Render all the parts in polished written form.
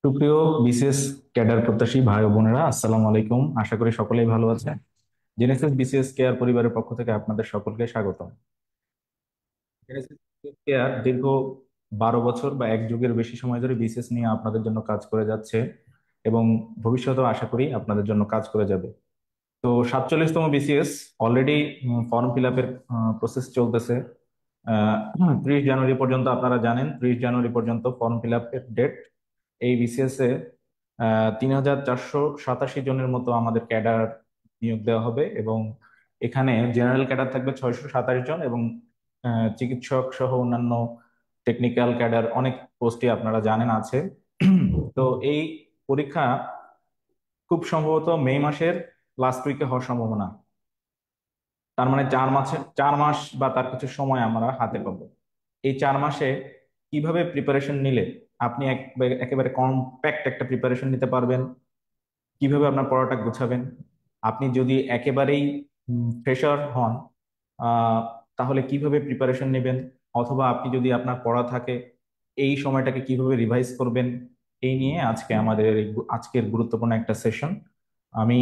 সুপ্রিয় BCS cadre প্রত্যাশী ভাই ও বোনেরা, আসসালামু আলাইকুম। আশা করি সকলেই ভালো আছেন। জেনেসিস বিসিএস কেয়ার পরিবারের পক্ষ থেকে আপনাদের সকলকে স্বাগতম। জেনেসিস কেয়ার দীর্ঘ 12 বছর বা এক যুগের বেশি সময় ধরে বিসিএস নিয়ে আপনাদের জন্য কাজ করে যাচ্ছে এবং ভবিষ্যতেও আশা করি আপনাদের জন্য কাজ করে যাবে। তো 47তম বিসিএস অলরেডি ফর্ম ফিল আপের প্রসেস চলতেছে। 30 জানুয়ারি পর্যন্ত, আপনারা জানেন 30 জানুয়ারি পর্যন্ত ফর্ম ফিল আপের ডেট। এই বিসিএস এ 3487 জনের মতো আমাদের ক্যাডার নিয়োগ দেওয়া হবে এবং এখানে জেনারেল ক্যাডার থাকবে 627 জন এবং চিকিৎসক সহ অন্যান্য টেকনিক্যাল ক্যাডার অনেক পোস্টই আপনারা জানেন আছে। তো এই পরীক্ষা খুব সম্ভবত মে মাসের লাস্ট উইকে হওয়ার সম্ভাবনা। তার মানে 4 মাস বা তার কিছু সময় আমরা হাতে পাবো। এই 4 মাসে কিভাবে প্রিপারেশন নিলে আপনি একেবারে কম্প্যাক্ট একটা প্রিপারেশন নিতে পারবেন, কিভাবে আপনার পড়াটা গোছাবেন। আপনি যদি একেবারেই ফ্রেশার হন, আহ, তাহলে কিভাবে প্রিপারেশন নেবেন, অথবা আপনি যদি আপনার পড়া থাকে এই সময়টাকে কিভাবে রিভাইজ করবেন, এই নিয়ে আজকে আমাদের আজকের গুরুত্বপূর্ণ একটা সেশন। আমি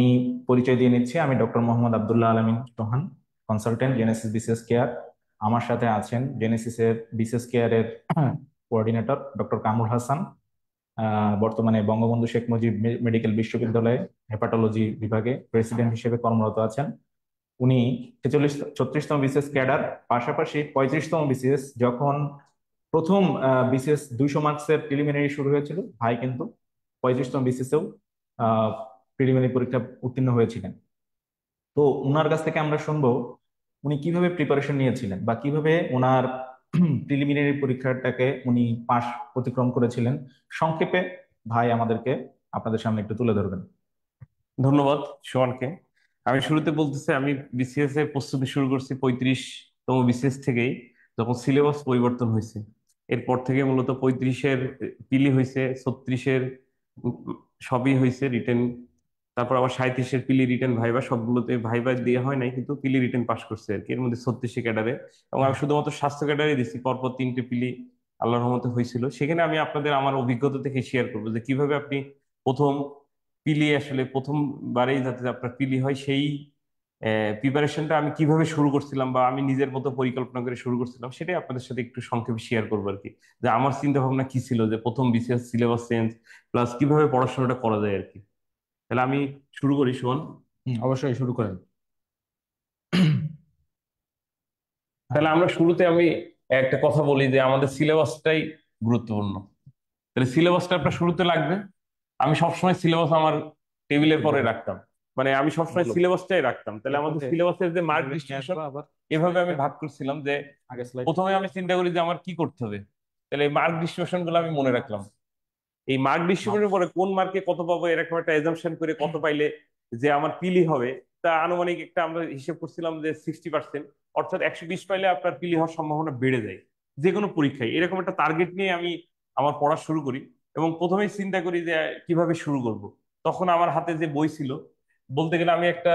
পরিচয় দিয়ে নিচ্ছি, আমি doctor Mohammad Abdullah Almin Chauhan, consultant Genesis BCS care. আমার সাথে আছেন জেনেসিসের বিসিএস কেয়ারের কোঅর্ডিনেটর ডক্টর কামরুল হাসান, বর্তমানে বঙ্গবন্ধু শেখ মুজিব মেডিকেল বিশ্ববিদ্যালয়ে হেপাটোলজি বিভাগে প্রেসিডেন্ট হিসেবে কর্মরত আছেন। উনি 36তম বিসিএস ক্যাডার, পাশাপাশি 35তম বিসিএস। যখন প্রথম বিসিএস 200 মার্কসের প্রিলিমিনারি শুরু হয়েছিল, ভাই কিন্তু 35তম বিসিএসেও প্রিলিমিনারি পরীক্ষা উত্তীর্ণ হয়েছিলেন। তো ওনার কাছ থেকে আমরা শুনবো উনি কিভাবে প্রিপারেশন নিয়েছিলেন বা কিভাবে ওনার প্রিলিমিনারি পরীক্ষাটাকে উনি পাশ অতিক্রম করেছিলেন। সংক্ষেপে ভাই আমাদেরকে আপনাদের সামনে একটু তুলে ধরবেন। ধন্যবাদ সোহানকে। আমি শুরুতে বলতেছি, আমি বিসিএস এর প্রস্তুতি শুরু করছি 35তম বিসিএস থেকেই, যখন সিলেবাস পরিবর্তন হয়েছে। এরপর থেকে মূলত 35-এর পিলি হয়েছে, 36-এর সবই হয়েছে রিটেন। তারপর আবার 37-এর পিলি রিটেন ভাইবা, সবগুলোতে ভাইবা দেওয়া হয় নাই, কিন্তু পিলি রিটেন পাস করছে আর কি, এর মধ্যে 36 ক্যাডারে। এবং আমি শুধুমাত্র স্বাস্থ্য ক্যাডারে দিচ্ছি, পরপর 3টে পিলি আল্লাহর রহমতে হয়েছিল। সেখানে আমি আপনাদের আমার অভিজ্ঞতা থেকে শেয়ার করবো যে কিভাবে আপনি প্রথম পিলি, আসলে প্রথমবারেই যাতে আপনার পিলি হয় সেই প্রিপারেশনটা আমি কিভাবে শুরু করছিলাম বা আমি নিজের মতো পরিকল্পনা করে শুরু করছিলাম, সেটাই আপনাদের সাথে একটু সংক্ষেপে শেয়ার করবো আর কি। যে আমার চিন্তা ভাবনা কি ছিল, যে প্রথম বিসিএস সিলেবাস চেঞ্জ প্লাস কিভাবে পড়াশোনাটা করা যায় আর কি। তাহলে আমি শুরু করি, শোন। অবশ্যই শুরু করেন। তাহলে আমরা শুরুতে আমি একটা কথা বলি যে আমাদের সিলেবাসটাই গুরুত্বপূর্ণ। তাহলে সিলেবাসটা আপনার শুরুতে লাগবে। আমি সবসময় সিলেবাস আমার টেবিলের পরে রাখতাম, মানে আমি সবসময় সিলেবাসটাই রাখতাম। তাহলে আমাদের সিলেবাসের যে মার্ক ডিস্ট্রিবিউশন, এভাবে আমি ভাগ করছিলাম যে আগে স্লাইড। প্রথমে আমি চিন্তা করি যে আমার কি করতে হবে। তাহলে এই মার্ক ডিস্ট্রিবিউশন গুলো আমি মনে রাখলাম। এই মার্ক ডিস্ট্রিবিউশনের পরে কোন মার্কে কত পাবো এরকম একটা এজাম্পশন করে কত পাইলে যে আমার পিলি হবে, তা আনুমানিক একটা আমরা হিসেব করছিলাম যে 60%, অর্থাৎ 120 পাইলে আপনার পিলি হওয়ার সম্ভাবনা বেড়ে যায় যে কোনো পরীক্ষায়। এরকম একটা টার্গেট নিয়ে আমি আমার পড়া শুরু করি এবং প্রথমেই চিন্তা করি যে কিভাবে শুরু করব। তখন আমার হাতে যে বই ছিল, বলতে গেলে আমি একটা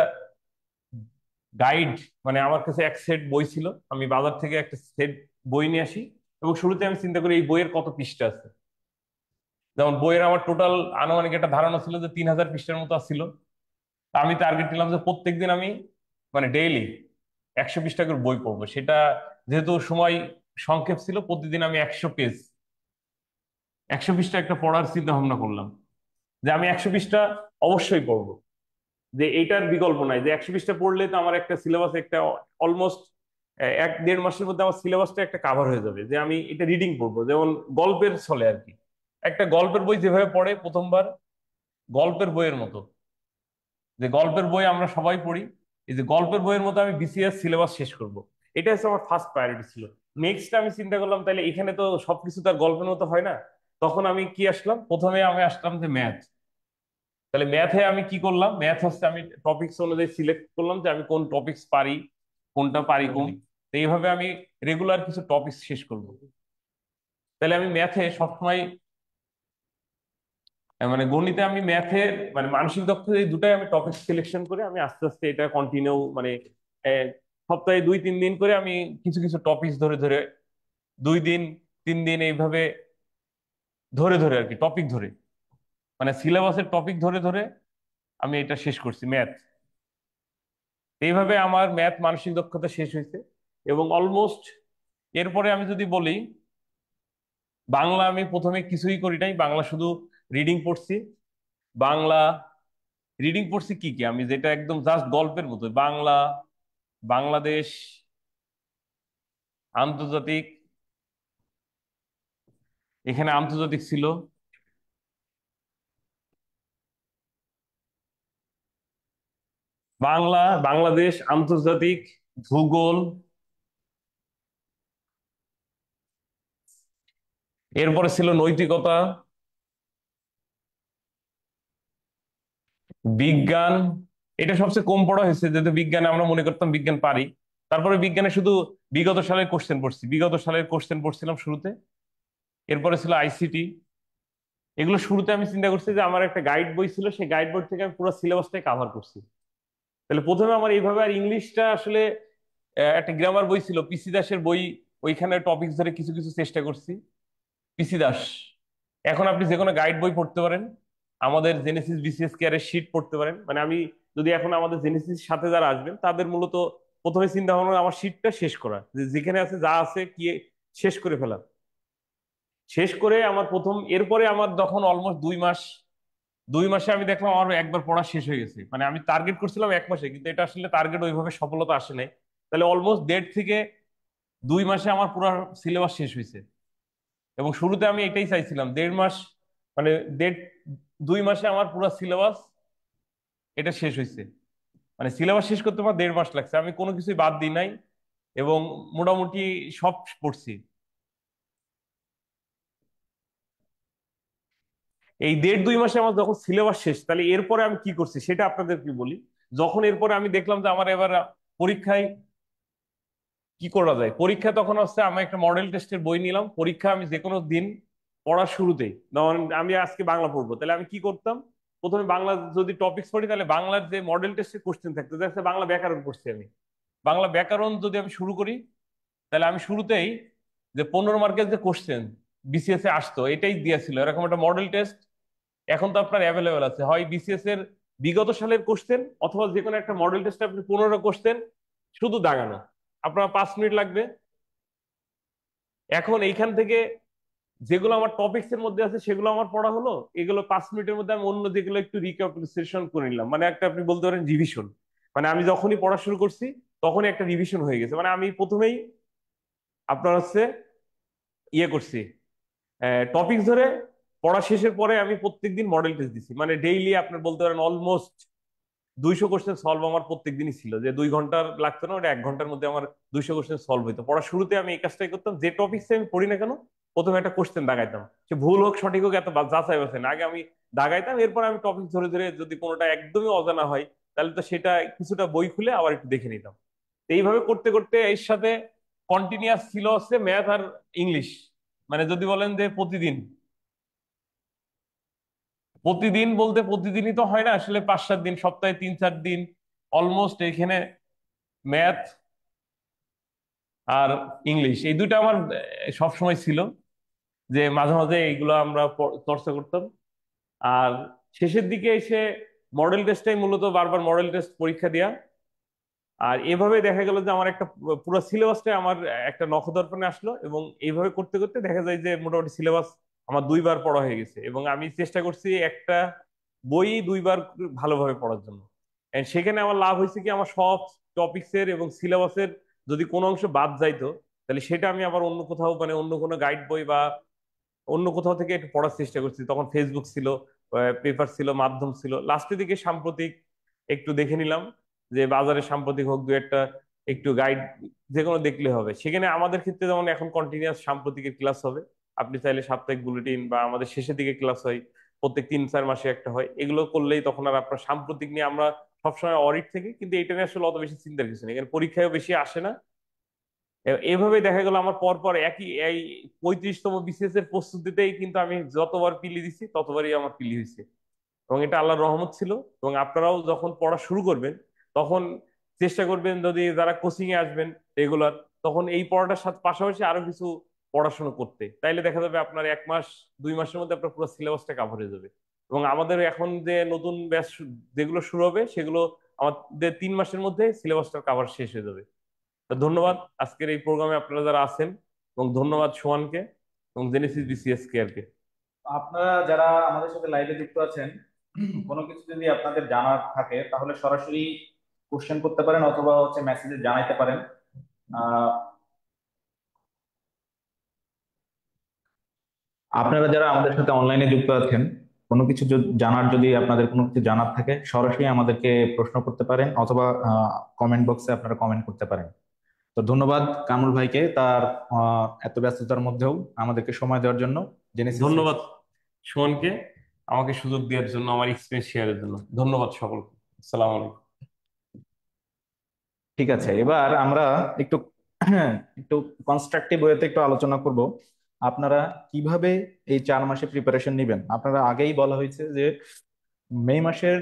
গাইড, মানে আমার কাছে এক সেট বই ছিল, আমি বাজার থেকে একটা সেট বই নিয়ে আসি এবং শুরুতে আমি চিন্তা করি এই বইয়ের কত পৃষ্ঠা আছে। যেমন বইয়ের আমার টোটাল আনুমানিক একটা ধারণা ছিল যে 3000 পৃষ্ঠার মতো ছিল। তা আমি টার্গেট নিলাম যে প্রত্যেকদিন আমি, মানে ডেইলি 100 পৃষ্ঠা করে বই পড়বো। সেটা যেহেতু সময় সংক্ষেপ ছিল, প্রতিদিন আমি 100 পেজ, 100 পৃষ্ঠা একটা পড়ার চিন্তা ভাবনা করলাম যে আমি 100 পৃষ্ঠা অবশ্যই পড়বো। যে এইটার বিকল্প নাই যে 100 পৃষ্ঠা পড়লে তো আমার একটা সিলেবাস, একটা অলমোস্ট 1-1.5 মাসের মধ্যে আমার সিলেবাসটা একটা কাভার হয়ে যাবে, যে আমি এটা রিডিং পড়বো। যেমন গল্পের ছলে আর কি, একটা গল্পের বই যেভাবে পড়ে প্রথমবার, গল্পের বইয়ের মতো, যে গল্পের বই আমরা সবাই পড়ি, এই যে গল্পের বইয়ের মতো আমি বিসিএস সিলেবাস শেষ করব। এটা হচ্ছে আমার ফার্স্ট প্রায়োরিটি ছিল। নেক্সট আমি চিন্তা করলাম তাহলে এখানে তো সবকিছু তার গল্পের মতো হয় না। তখন আমি কি আসলাম, প্রথমে আমি আসলাম যে ম্যাথ। তাহলে ম্যাথে আমি কি করলাম, ম্যাথ হচ্ছে আমি টপিকস অনুযায়ী সিলেক্ট করলাম যে আমি কোন টপিকস পারি, কোনটা পারি কোন। তো এইভাবে আমি রেগুলার কিছু টপিক শেষ করব। তাহলে আমি ম্যাথে সবসময়, মানে গণিতে আমি ম্যাথের, মানে মানসিক দক্ষতা, এই দুটাই আমি টপিক সিলেকশন করে আমি আস্তে আস্তে এটা কন্টিনিউ, মানে আহ, সপ্তাহে 2-3 দিন করে আমি কিছু কিছু টপিক ধরে ধরে, 2 দিন 3 দিন এইভাবে ধরে ধরে আর কি, টপিক ধরে মানে সিলেবাসের টপিক ধরে ধরে আমি এটা শেষ করছি ম্যাথ। এইভাবে আমার ম্যাথ মানসিক দক্ষতা শেষ হয়েছে। এবং অলমোস্ট এরপরে আমি যদি বলি, বাংলা আমি প্রথমে কিছুই করি নাই, বাংলা শুধু রিডিং পড়ছি। বাংলা রিডিং পড়ছি কি কি, আমি যেটা একদম জাস্ট গল্পের মতো, বাংলা, বাংলাদেশ, আন্তর্জাতিক, এখানে আন্তর্জাতিক ছিল, বাংলা, বাংলাদেশ, আন্তর্জাতিক, ভূগোল, এরপরে ছিল নৈতিকতা, বিজ্ঞান। এটা সবচেয়ে কম পড়া হয়েছে, যেহেতু বিজ্ঞানে আমরা মনে করতাম বিজ্ঞান পারি। তারপরে বিজ্ঞানে শুধু বিগত সালের কোশ্চেন পড়ছি, বিগত সালের কোশ্চেন পড়ছিলাম শুরুতে। এরপরে ছিল আইসিটি। এগুলো শুরুতে আমি চিন্তা করছি যে আমার একটা গাইড বই ছিল, সেই গাইড বই থেকে আমি পুরো সিলেবাসটাই কাভার করছি। তাহলে প্রথমে আমার এইভাবে, আর ইংলিশটা আসলে একটা গ্রামার বই ছিল পিসি দাসের বই, ওইখানে টপিক ধরে কিছু কিছু চেষ্টা করছি। পিসি দাস, এখন আপনি যে কোনো গাইড বই পড়তে পারেন, আমাদের জেনেসিস বিসিএস কেয়ারের শিট পড়তে পারেন। মানে আমি যদি এখন আমাদের জেনেসিস সাথে যারা আসবেন তাদের মূলত প্রথমে চিন্তা ভাবনা আমার শিটটা শেষ করা, যে যেখানে আছে যা আছে কি শেষ করে ফেলা। শেষ করে আমার প্রথম, এরপরে আমার যখন অলমোস্ট 2 মাস, 2 মাসে আমি দেখলাম আমার একবার পড়া শেষ হয়ে গেছে। মানে আমি টার্গেট করছিলাম 1 মাসে, কিন্তু এটা আসলে টার্গেট ওইভাবে সফলতা আসে নাই। তাহলে অলমোস্ট 1.5 থেকে 2 মাসে আমার পুরো সিলেবাস শেষ হয়েছে। এবং শুরুতে আমি এটাই চাইছিলাম, 1.5 মাস, মানে 2 মাসে আমার পুরো সিলেবাস এটা শেষ হয়েছে। মানে সিলেবাস শেষ করতে আমার 1.5 মাস লাগছে, আমি কোনো কিছুই বাদ দিই নাই এবং মোটামুটি সব পড়ছি। এই 1.5-2 মাসে আমার যখন সিলেবাস শেষ, তাহলে এরপরে আমি কি করছি সেটা আপনাদেরকে বলি। যখন এরপরে আমি দেখলাম যে আমার এবার পরীক্ষায় কি করা যায়, পরীক্ষা তখন হচ্ছে আমি একটা মডেল টেস্টের বই নিলাম। পরীক্ষা আমি যে কোনো দিন পড়ার শুরুতেই, ধরুন আমি আজকে বাংলা পড়বো, তাহলে আমি কি করতাম, প্রথমে বাংলা যদি টপিকস পড়ি, তাহলে বাংলার যে মডেল টেস্টের কোশ্চেন থাকতো, দেখছে বাংলা ব্যাকরণ পড়ছি আমি, বাংলা ব্যাকরণ যদি আমি শুরু করি, তাহলে আমি শুরুতেই যে 15 মার্কের যে কোশ্চেন বিসিএস এ আসতো এটাই দিয়েছিল, এরকম একটা মডেল টেস্ট এখন তো আপনার অ্যাভেলেবেল আছে, হয় বিসিএস এর বিগত সালের কোশ্চেন, অথবা যে কোনো একটা মডেল টেস্টে আপনি 15 কোশ্চেন শুধু দাগানো, আপনার 5 মিনিট লাগবে। এখন এইখান থেকে যেগুলো আমার টপিকস এর মধ্যে আছে সেগুলো আমার পড়া হলো, এগুলো 5 মিনিটের মধ্যে আমি অন্য যেগুলো একটু রিক্যাপিটুলেশন করে নিলাম, মানে একটা আপনি বলতে পারেন রিভিশন। মানে আমি যখনই পড়া শুরু করছি তখনই একটা রিভিশন হয়ে গেছে। মানে আমি প্রথমেই আপনার হচ্ছে ইয়ে করছি, টপিক ধরে পড়া শেষের পরে আমি প্রত্যেকদিন মডেল টেস্ট দিছি। মানে ডেইলি আপনার বলতে পারেন অলমোস্ট 200 কোশ্চেন সলভ আমার প্রত্যেক দিনই ছিল, যে 2 ঘন্টা লাগতো না, ওটা 1 ঘন্টার মধ্যে আমার 200 কোশ্চেন সলভ হইতো। পড়ার শুরুতে আমি এই কাজটাই করতাম, যে টপিকসে আমি পড়ি না কেন প্রথমে একটা কোশ্চেন দাগাইতাম, সে ভুল হোক সঠিক হোক এত যাচাই বাছাই না, আগে আমি দাগাইতাম, এরপর আমি টপিক ধরে ধরে যদি কোনোটা একদমই অজানা হয় তাহলে তো সেটা কিছুটা বই খুলে আবার একটু দেখে নিতাম। তো এইভাবে করতে করতে এর সাথে কন্টিনিউয়াস ছিল হচ্ছে ম্যাথ আর ইংলিশ। মানে যদি বলেন যে প্রতিদিন, প্রতিদিন বলতে প্রতিদিনই তো হয় না, আসলে 5-7 দিন, সপ্তাহে 3-4 দিন অলমোস্ট এখানে ম্যাথ আর ইংলিশ এই দুইটা আমার সব সময় ছিল, যে মাঝে মাঝে এইগুলো আমরা চর্চা করতাম। আর শেষের দিকে এসে মডেল টেস্টটাই মূলত, বারবার মডেল টেস্ট পরীক্ষা দেওয়া। আর এভাবে দেখা গেল যে আমার একটা পুরো সিলেবাসটাই আমার একটা নখদর্পণে আসলো, এবং এইভাবে করতে করতে দেখা যায় যে মোটামুটি সিলেবাস আমার 2 বার পড়া হয়ে গেছে। এবং আমি চেষ্টা করছি একটা বই 2 বার ভালোভাবে পড়ার জন্য। And সেখানে আমার লাভ হয়েছে কি, আমার সব টপিক্সের এবং সিলেবাসের যদি কোনো অংশ বাদ যাইতো, তাহলে সেটা আমি আবার অন্য কোথাও, মানে অন্য কোনো গাইড বই বা অন্য কোথাও থেকে একটু পড়ার চেষ্টা করছি। তখন ফেসবুক ছিল, পেপার ছিল, মাধ্যম ছিল, লাস্টের দিকে সাম্প্রতিক একটু দেখে নিলাম, যে বাজারে সাম্প্রতিক হোক দু একটা একটু গাইড, যে কোনো দেখলে হবে। সেখানে আমাদের ক্ষেত্রে যেমন এখন কন্টিনিউয়াস সাম্প্রতিকের ক্লাস হবে, আপনি চাইলে সাপ্তাহিক বুলেটিন, বা আমাদের শেষের দিকে ক্লাস হয় প্রত্যেক 3-4 মাসে একটা হয়, এগুলো করলেই তখন আর আপনার সাম্প্রতিক নিয়ে আমরা সবসময় অডিট থেকে, কিন্তু এটা নিয়ে আসলে অত বেশি চিন্তার কিছু নেই, এখানে পরীক্ষায় বেশি আসে না। এভাবে দেখা গেল আমার পর পর একই এই 35তম বিসিএস এর প্রস্তুতিতেই কিন্তু আমি যতবার পিলি দিছি ততবারই আমার পিলি হয়েছে, এবং এটা আল্লাহর রহমত ছিল। এবং আপনারাও যখন পড়া শুরু করবেন তখন চেষ্টা করবেন, যদি যারা কোচিং এ আসবেন রেগুলার, তখন এই পড়াটার সাথে পাশাপাশি আরো কিছু পড়াশোনা করতে, তাইলে দেখা যাবে আপনার 1 মাস 2 মাসের মধ্যে আপনার পুরো সিলেবাসটা কাভার হয়ে যাবে। এবং আমাদের এখন যে নতুন ব্যাচ যেগুলো শুরু হবে সেগুলো আমাদের 3 মাসের মধ্যে সিলেবাসটা কাভার শেষ হয়ে যাবে। তো ধন্যবাদ আজকের এই প্রোগ্রামে আপনারা যারা আছেন, এবং ধন্যবাদ সোহানকে এবং জেনেসিস বিসিএস কেয়ারকে। আপনারা যারা আমাদের সাথে লাইভে যুক্ত আছেন, কোনো কিছু যদি আপনাদের জানার থাকে তাহলে সরাসরি কোশ্চেন করতে পারেন অথবা হচ্ছে মেসেজে জানাইতে পারেন। আহ, আপনারা যারা আমাদের সাথে অনলাইনে যুক্ত আছেন, কোনো কিছু জানার, যদি আপনাদের কোনো কিছু জানার থাকে সরাসরি আমাদেরকে প্রশ্ন করতে পারেন অথবা কমেন্ট বক্সে আপনারা কমেন্ট করতে পারেন। তো ধন্যবাদ কামরুল ভাইকে তার এত ব্যস্ততার মধ্যেও আমাদেরকে সময় দেওয়ার জন্য। জেনেসিস। ধন্যবাদ সোহানকে আমাকে সুযোগ দেওয়ার জন্য, আমার এক্সপিরিয়েন্স শেয়ারের জন্য। ধন্যবাদ সকলকে। আসসালামু আলাইকুম। ঠিক আছে, এবার আমরা একটু একটু কনস্ট্রাকটিভ ওয়েতে একটু আলোচনা করব। আপনারা কিভাবে এই 4 মাসে প্রিপারেশন নেবেন। আপনারা আগেই বলা হয়েছে যে মে মাসের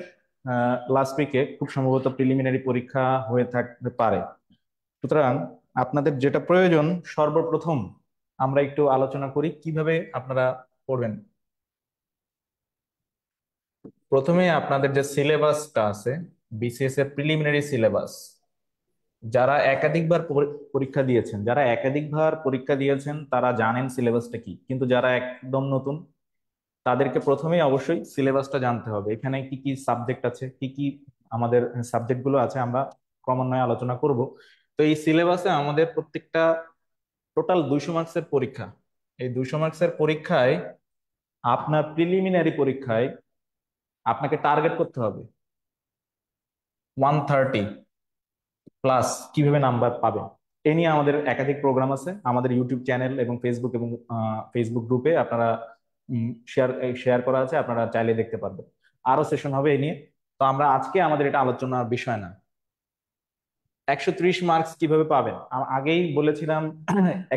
লাস্ট উইকে খুব সম্ভবত প্রিলিমিনারি পরীক্ষা হয়ে থাকতে পারে। সুতরাং আপনাদের যেটা প্রয়োজন, সর্বপ্রথম আমরা একটু আলোচনা করি কিভাবে আপনারা পড়বেন। প্রথমে আপনাদের যে সিলেবাসটা আছে, বিসিএস এর প্রিলিমিনারি সিলেবাস, যারা একাধিকবার পরীক্ষা দিয়েছেন তারা জানেন সিলেবাসটা কি, কিন্তু যারা একদম নতুন তাদেরকে প্রথমেই অবশ্যই সিলেবাসটা জানতে হবে। এখানে কি কি সাবজেক্ট আছে, কি কি আমাদের সাবজেক্ট গুলো আছে, আমরা ক্রমান্বয়ে আলোচনা করব। তো এই সিলেবাসে আমাদের প্রত্যেকটা টোটাল 200 মার্কসের পরীক্ষা। এই 200 মার্কসের পরীক্ষায়, আপনার প্রিলিমিনারি পরীক্ষায় আপনাকে টার্গেট করতে হবে 130 প্লাস। কিভাবে নাম্বার পাবেন এ নিয়ে আমাদের একাধিক প্রোগ্রাম আছে আমাদের ইউটিউব চ্যানেল এবং ফেসবুক গ্রুপে, আপনারা শেয়ার শেয়ার করা আছে, আপনারা চাইলে দেখতে পারবেন। আরো সেশন হবে এ নিয়ে। তো আমরা আজকে, আমাদের এটা আলোচনার বিষয় না। 130 মার্কস কিভাবে পাবেন আগেই বলেছিলাম।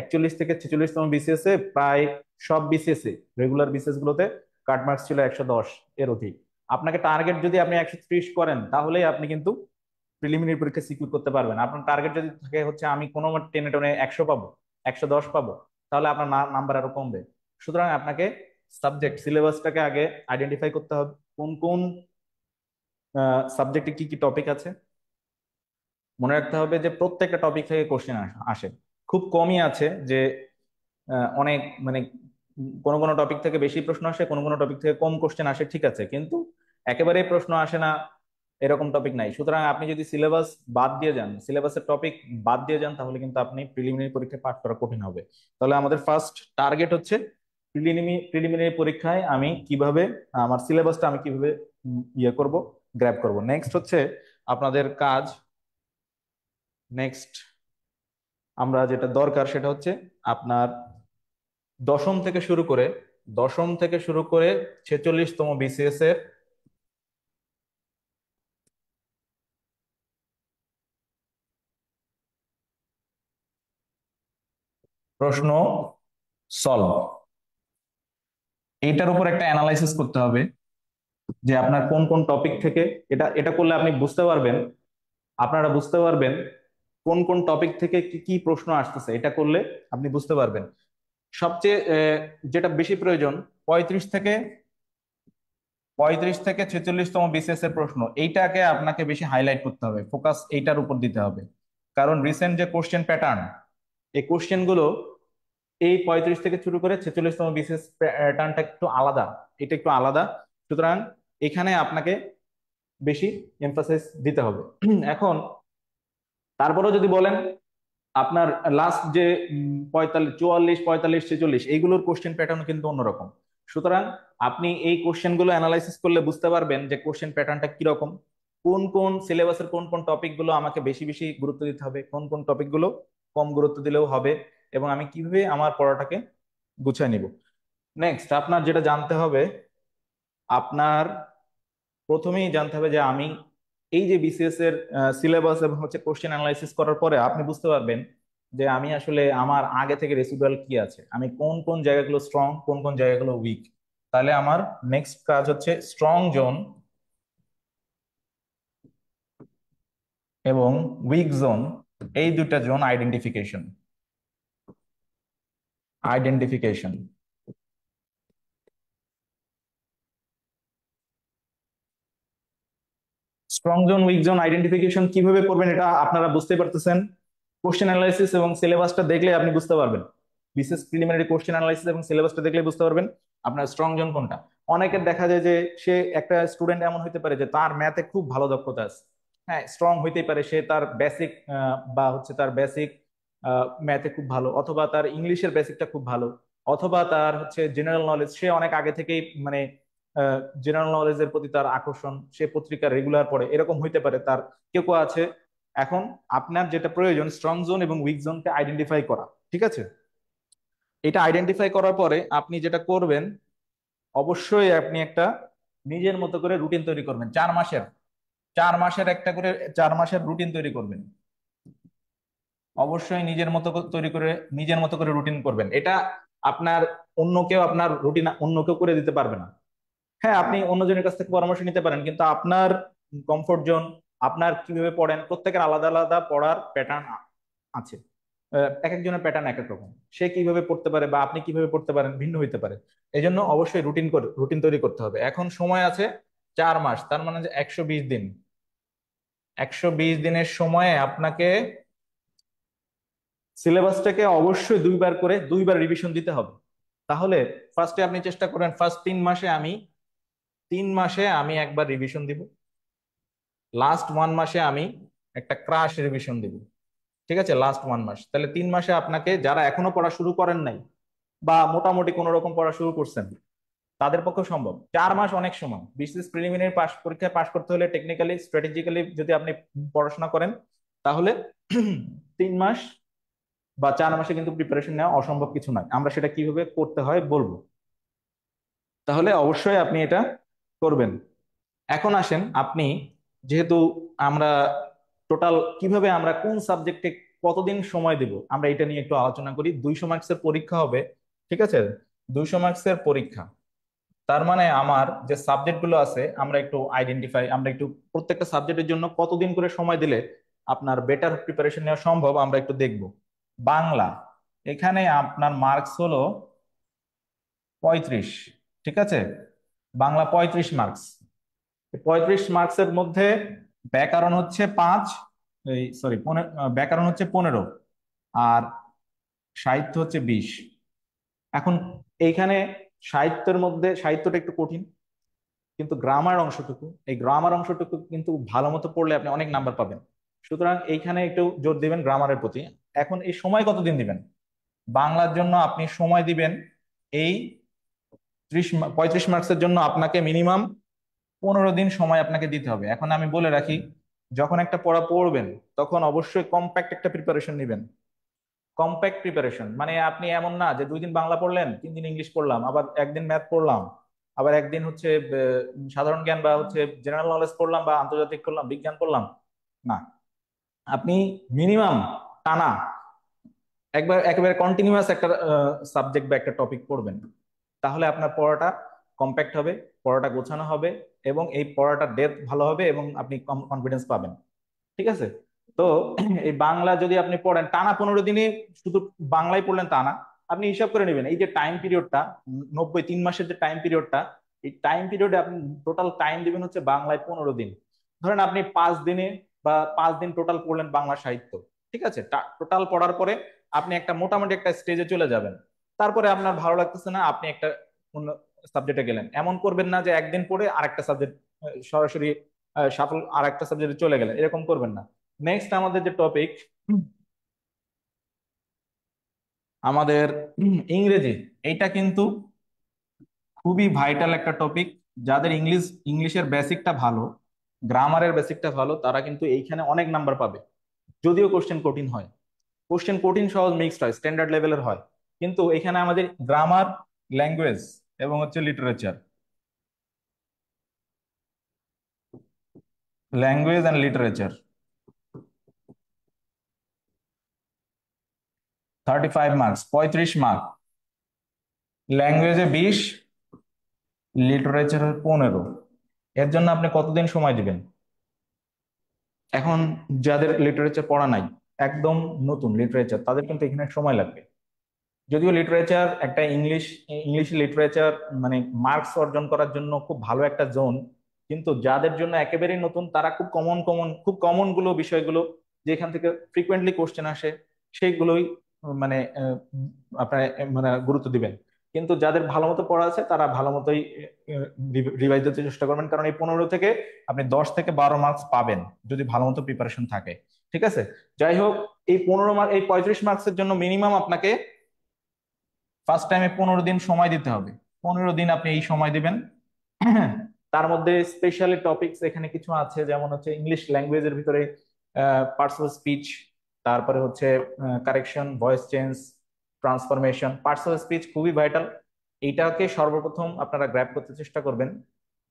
41 থেকে 46তম বিসিএস এ প্রায় সব বিসিএস এ, রেগুলার বিসিএস গুলোতে কাট মার্কস ছিল 110 এর অধিক। আপনাকে টার্গেট যদি আপনি 130 করেন তাহলেই আপনি কিন্তু প্রিলিমিনারি পরীক্ষা সিকিউর করতে পারবেন। আপনার টার্গেট যদি থাকে হচ্ছে আমি কোনো মতে টেনে টেনে 100 পাবো, 110 পাবো, তাহলে আপনার নাম্বার আরো কমবে। সুতরাং আপনাকে সাবজেক্ট সিলেবাসটাকে আগে আইডেন্টিফাই করতে হবে, কোন কোন সাবজেক্টে কি কি টপিক আছে। মনে রাখতে হবে যে প্রত্যেকটা টপিক থেকে কোশ্চেন আসে। খুব কমই আছে যে অনেক মানে কোনো কোনো টপিক থেকে বেশি প্রশ্ন আসে, কোনো কোনো টপিক থেকে কম কোশ্চেন আসে, ঠিক আছে, কিন্তু একেবারেই প্রশ্ন আসে না এরকম টপিক নাই। সুতরাং আপনি যদি সিলেবাসের টপিক বাদ দিয়ে যান তাহলে কিন্তু আপনি প্রিলিমিনারি পরীক্ষায় পাস করা কঠিন হবে। তাহলে আমাদের ফার্স্ট টার্গেট হচ্ছে প্রিলিমিনারি পরীক্ষায় আমি কিভাবে আমার সিলেবাসটা আমি কিভাবে ইয়ে করব, গ্র্যাব করব। নেক্সট হচ্ছে আপনাদের কাজ। নেক্সট আমরা যেটা দরকার সেটা হচ্ছে আপনার দশম থেকে শুরু করে দশম থেকে শুরু করে 46তম বিসিএস এর প্রশ্ন সলভ, এইটার উপর একটা অ্যানালাইসিস করতে হবে যে আপনার কোন কোন টপিক থেকে। এটা এটা করলে আপনি বুঝতে পারবেন, আপনারা বুঝতে পারবেন কোন কোন টপিক থেকে কি কি প্রশ্ন আসতেছে। এটা করলে আপনি বুঝতে পারবেন। সবচেয়ে যেটা বেশি প্রয়োজন, 35 থেকে 46তম বিসিএস এর প্রশ্ন, এইটাকে আপনাকে বেশি হাইলাইট করতে হবে, ফোকাস এইটার উপর দিতে হবে। কারণ রিসেন্ট যে কোশ্চেন প্যাটার্ন, এই কোশ্চেন গুলো এই 35 থেকে শুরু করে 46তম বিসিএস প্যাটার্নটা একটু আলাদা, এটা একটু আলাদা। সুতরাং এখানে আপনাকে বেশি এমফাসিস দিতে হবে। এখন তারপরেও যদি বলেন, আপনার লাস্ট যে 45, 44, 45, 46 এইগুলোর কোশ্চেন প্যাটার্ন কিন্তু অন্যরকম। সুতরাং আপনি এই কোশ্চেন গুলো অ্যানালাইসিস করলে বুঝতে পারবেন যে কোশ্চেন প্যাটার্নটা কিরকম, কোন কোন সিলেবাসের কোন কোন টপিক গুলো আমাকে বেশি বেশি গুরুত্ব দিতে হবে, কোন কোন টপিক গুলো কম গুরুত্ব দিলেও হবে, এবং আমি কিভাবে আমার পড়াটাকে গুছিয়ে নিব। নেক্সট আপনার যেটা জানতে হবে, আপনার প্রথমেই জানতে হবে যে আমি এই যে বিসিএস এর সিলেবাস এবং হচ্ছে কোশ্চেন অ্যানালাইসিস করার পরে আপনি বুঝতে পারবেন যে আমি আসলে আমার আগে থেকে রেসিডুয়াল কি আছে, আমি কোন কোন জায়গাগুলো স্ট্রং, কোন কোন জায়গাগুলো উইক। তাহলে আমার নেক্সট কাজ হচ্ছে স্ট্রং জোন এবং উইক জোন, এই দুটা zone identification. Identification strong zone week zone identification কিভাবে করবেন এটা আপনারা বুঝতে পারতেছেন। কোশ্চেন অ্যানালাইসিস এবং সিলেবাসটা দেখলে আপনি বুঝতে পারবেন। বিশেষ প্রিলিমিনারি কোশ্চেন অ্যানালাইসিস এবং সিলেবাসটা দেখলে বুঝতে পারবেন আপনার স্ট্রং জোন কোনটা। অনেকের দেখা যায় যে সে একটা স্টুডেন্ট এমন হতে পারে যে তার ম্যাথে খুব ভালো দক্ষতা আছে, হ্যাঁ স্ট্রং হইতেই পারে, সে তার বেসিক বা হচ্ছে তার বেসিক ম্যাথে খুব ভালো, অথবা তার ইংলিশের বেসিকটা খুব ভালো, অথবা তার হচ্ছে জেনারেল নলেজ, সে অনেক আগে থেকেই মানে জেনারেল নলেজের প্রতি তার আকর্ষণ, সে পত্রিকা রেগুলার পড়ে, এরকম হইতে পারে তার। কেউ কেউ আছে। এখন আপনার যেটা প্রয়োজন স্ট্রং জোন এবং উইক জোনকে আইডেন্টিফাই করা, ঠিক আছে? এটা আইডেন্টিফাই করার পরে আপনি যেটা করবেন, অবশ্যই আপনি একটা নিজের মতো করে রুটিন তৈরি করবেন। 4 মাসের, 4 মাসের একটা করে 4 মাসের রুটিন তৈরি করবেন। অবশ্যই নিজের মতো তৈরি করে নিজের মতো করে রুটিন করবেন। এটা আপনার অন্য কেউ আপনার রুটিন অন্য কেউ করে দিতে পারবে না। হ্যাঁ আপনি অন্যজনের কাছ থেকে পরামর্শ নিতে পারেন, কিন্তু আপনার কমফোর্ট জোন, আপনার কিভাবে পড়েন, প্রত্যেকের আলাদা আলাদা পড়ার প্যাটার্ন আছে। এক একজনের প্যাটার্ন এক এক রকম, সে কিভাবে পড়তে পারে বা আপনি কিভাবে পড়তে পারেন ভিন্ন হইতে পারে। এই জন্য অবশ্যই রুটিন তৈরি করতে হবে। এখন সময় আছে 4 মাস, তার মানে যে 120 দিন। 120 দিনের সময়ে আপনাকে সিলেবাসটাকে অবশ্যই দুইবার রিভিশন দিতে হবে। তাহলে ফার্স্টে আপনি চেষ্টা করেন, ফার্স্ট 3 মাসে আমি একবার রিভিশন দিব, লাস্ট 1 মাসে আমি একটা ক্রাশ রিভিশন দিব। ঠিক আছে, লাস্ট 1 মাস, তাহলে 3 মাসে আপনাকে, যারা এখনো পড়া শুরু করেন নাই বা মোটামুটি কোনো রকম পড়া শুরু করছেন, তাদের পক্ষে সম্ভব। 4 মাস অনেক সময়। বিশেষ প্রিলিমিনারি পরীক্ষায় পাশ করতে হলে টেকনিক্যালি স্ট্র্যাটেজিক্যালি যদি আপনি পড়াশোনা করেন, তাহলে 3 মাস বা 4 মাসে কিন্তু প্রিপারেশন নেওয়া অসম্ভব কিছু নয়। আমরা সেটা কিভাবে করতে হয় বলবো, তাহলে অবশ্যই আপনি এটা করবেন। এখন আসেন আপনি, যেহেতু আমরা টোটাল কিভাবে আমরা কোন সাবজেক্টে কতদিন সময় দেব আমরা এটা নিয়ে একটু আলোচনা করি। 200 মার্কসের পরীক্ষা হবে, ঠিক আছে? 200 মার্কসের পরীক্ষা, তার মানে আমার যে সাবজেক্ট গুলো আছে আমরা একটু প্রত্যেকটা সাবজেক্টের জন্য কতদিন করে সময় দিলে আপনার বেটার প্রিপারেশন নেওয়া সম্ভব আমরা একটু দেখব। বাংলা, এখানে আপনার মার্কস হলো 35, ঠিক আছে? বাংলা 35 মার্কস। 35 মার্কসের মধ্যে ব্যাকরণ হচ্ছে 5, এই সরি ব্যাকরণ হচ্ছে 15, আর সাহিত্য হচ্ছে 20। এখন এইখানে সাহিত্যটা একটু কঠিন, কিন্তু এই গ্রামার অংশটুকু কিন্তু ভালো মতো পড়লে আপনি অনেক নাম্বার পাবেন। সুতরাং এইখানে একটু জোর দিবেন গ্রামারের প্রতি। এখন এই সময় কতদিন দিবেন? বাংলার জন্য আপনি সময় দিবেন, এই 35 মার্কসের জন্য আপনাকে মিনিমাম 15 দিন সময় আপনাকে দিতে হবে। এখন আমি বলে রাখি, যখন একটা পড়া পড়বেন তখন অবশ্যই কম্প্যাক্ট একটা প্রিপারেশন নেবেন। কম্প্যাক্ট প্রিপারেশন মানে আপনি এমন না যে 2 দিন বাংলা পড়লেন, 3 দিন ইংলিশ পড়লাম, আবার একদিন ম্যাথ পড়লাম, আবার একদিন হচ্ছে সাধারণ জ্ঞান বা হচ্ছে জেনারেল নলেজ পড়লাম বা আন্তর্জাতিক করলাম, বিজ্ঞান পড়লাম। না, আপনি মিনিমাম টানা একেবারে কন্টিনিউয়াস একটা সাবজেক্ট বা একটা টপিক পড়বেন। তাহলে আপনার পড়াটা কম্প্যাক্ট হবে, পড়াটা গোছানো হবে, এবং এই পড়াটা ডেপথ ভালো হবে এবং আপনি কনফিডেন্স পাবেন। ঠিক আছে? তো এই বাংলা যদি আপনি পড়েন টানা 15 দিনে, শুধু বাংলায় পড়লেন তা না, আপনি হিসাব করে নেবেন এই যে টাইম পিরিয়ডটা, 3 মাসের যে টাইম পিরিয়ডটা, এই টাইম পিরিয়ডে আপনি টোটাল টাইম দিবেন হচ্ছে বাংলায় 15 দিন। ধরেন আপনি 5 দিনে বা 5 দিন টোটাল পড়লেন বাংলা সাহিত্য, ঠিক আছে? টোটাল পড়ার পরে আপনি একটা মোটামুটি একটা স্টেজে চলে যাবেন। তারপরে আপনার ভালো লাগতেছে না, আপনি একটা অন্য সাবজেক্টে গেলেন। এমন করবেন না যে একদিন পড়ে আরেকটা সাবজেক্ট সরাসরি সাফল আর একটা সাবজেক্টে চলে গেলেন, এরকম করবেন না। নেক্সট আমাদের যে টপিক, আমাদের ইংরেজি, এইটা কিন্তু খুবই ভাইটাল একটা টপিক। যাদের ইংলিশের বেসিকটা ভালো, গ্রামারের বেসিকটা ভালো, তারা কিন্তু এইখানে অনেক নাম্বার পাবে। যদিও কোশ্চেন কঠিন হয়, কোশ্চেন কঠিন সহজ মিক্সড হয়, স্ট্যান্ডার্ড লেভেলের হয়, কিন্তু এখানে আমাদের গ্রামার, ল্যাঙ্গুয়েজ এবং হচ্ছে লিটারেচার 35 মার্কস, 35 মার্ক। ল্যাঙ্গুয়েজে 20, লিটারেচারের 15। এর জন্য আপনি কতদিন সময় দিবেন? এখন যাদের লিটারেচার পড়া নাই, একদম নতুন লিটারেচার, তাদের কিন্তু এখানে সময় লাগবে। যদিও লিটারেচার একটা ইংলিশ লিটারেচার মানে মার্কস অর্জন করার জন্য খুব ভালো একটা জোন, কিন্তু যাদের জন্য একেবারেই নতুন তারা খুব কমন গুলো বিষয়গুলো যেখান থেকে ফ্রিকোয়েন্টলি কোশ্চেন আসে সেইগুলোই মানে আপনার মানে গুরুত্ব দিবেন। কিন্তু যাদের ভালো মতো পড়া আছে তারা ভালো মতোই রিভাইজ দিতে চেষ্টা করবেন, কারণ এই 15 থেকে আপনি 10 থেকে 12 মার্কস পাবেন যদি ভালো মতো প্রিপারেশন থাকে। ঠিক আছে, যাই হোক, এই 15 মার্ক, এই 35 মার্কসের জন্য মিনিমাম আপনাকে ফার্স্ট টাইমে 15 দিন সময় দিতে হবে। 15 দিন আপনি এই সময় দিবেন। তার মধ্যে স্পেশালি টপিকস এখানে কিছু আছে, যেমন হচ্ছে ইংলিশ ল্যাঙ্গুয়েজের ভিতরে পার্সোনাল স্পিচ, তারপরে হচ্ছে correction, voice change, transformation. Personal speech খুবই ভাইটাল, এইটাকে সর্বপ্রথম আপনারা গ্র্যাব করতে চেষ্টা করবেন।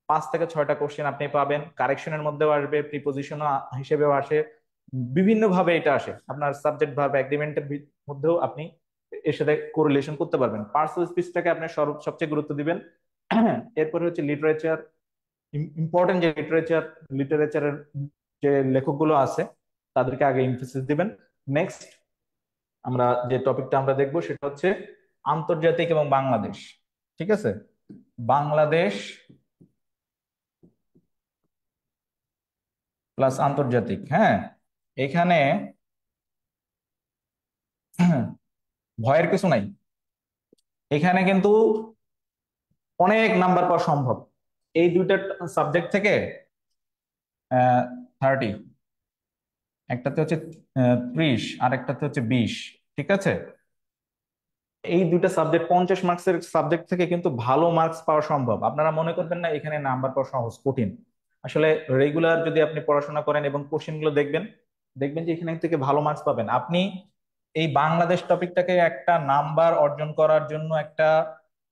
5 থেকে 6টা কোশ্চেন আপনি পাবেন, কারেকশনের মধ্যেও আসবে, প্রিপোজিশন হিসেবেও আসে, বিভিন্ন ভাবে এটা আসে। আপনার সাবজেক্ট ভার্ব এগ্রিমেন্টের মধ্যেও আপনি এর সাথে কোরিলেশন করতে পারবেন। পার্সোনাল স্পিচটাকে আপনি সবচেয়ে গুরুত্ব দিবেন। এরপরে হচ্ছে লিটারেচার, ইম্পর্টেন্ট যে লিটারেচারের যে লেখকগুলো আছে তাদেরকে আগে এমফেসিস দিবেন। নেক্সট আমরা যে টপিকটা আমরা দেখবো সেটা হচ্ছে আন্তর্জাতিক এবং বাংলাদেশ। ঠিক আছে, বাংলাদেশ প্লাস আন্তর্জাতিক। হ্যাঁ, এখানে ভয়ের কিছু নাই, এখানে কিন্তু অনেক নাম্বার পাওয়া সম্ভব। এই দুইটা সাবজেক্ট থেকে 30, একটাতে হচ্ছে 30, আর একটাতে হচ্ছে 20। ঠিক আছে, এই দুইটা সাবজেক্ট 50 মার্কসের সাবজেক্ট থেকে কিন্তু ভালো মার্কস পাওয়া সম্ভব। আপনারা মনে করবেন না এখানে নাম্বার পাওয়া সহজ, কঠিন। আসলে রেগুলার যদি আপনি পড়াশোনা করেন এবং কোশ্চেন গুলো দেখবেন, দেখবেন যে এখানে থেকে ভালো মার্কস পাবেন আপনি। এই বাংলাদেশ টপিকটাকে একটা নাম্বার অর্জন করার জন্য একটা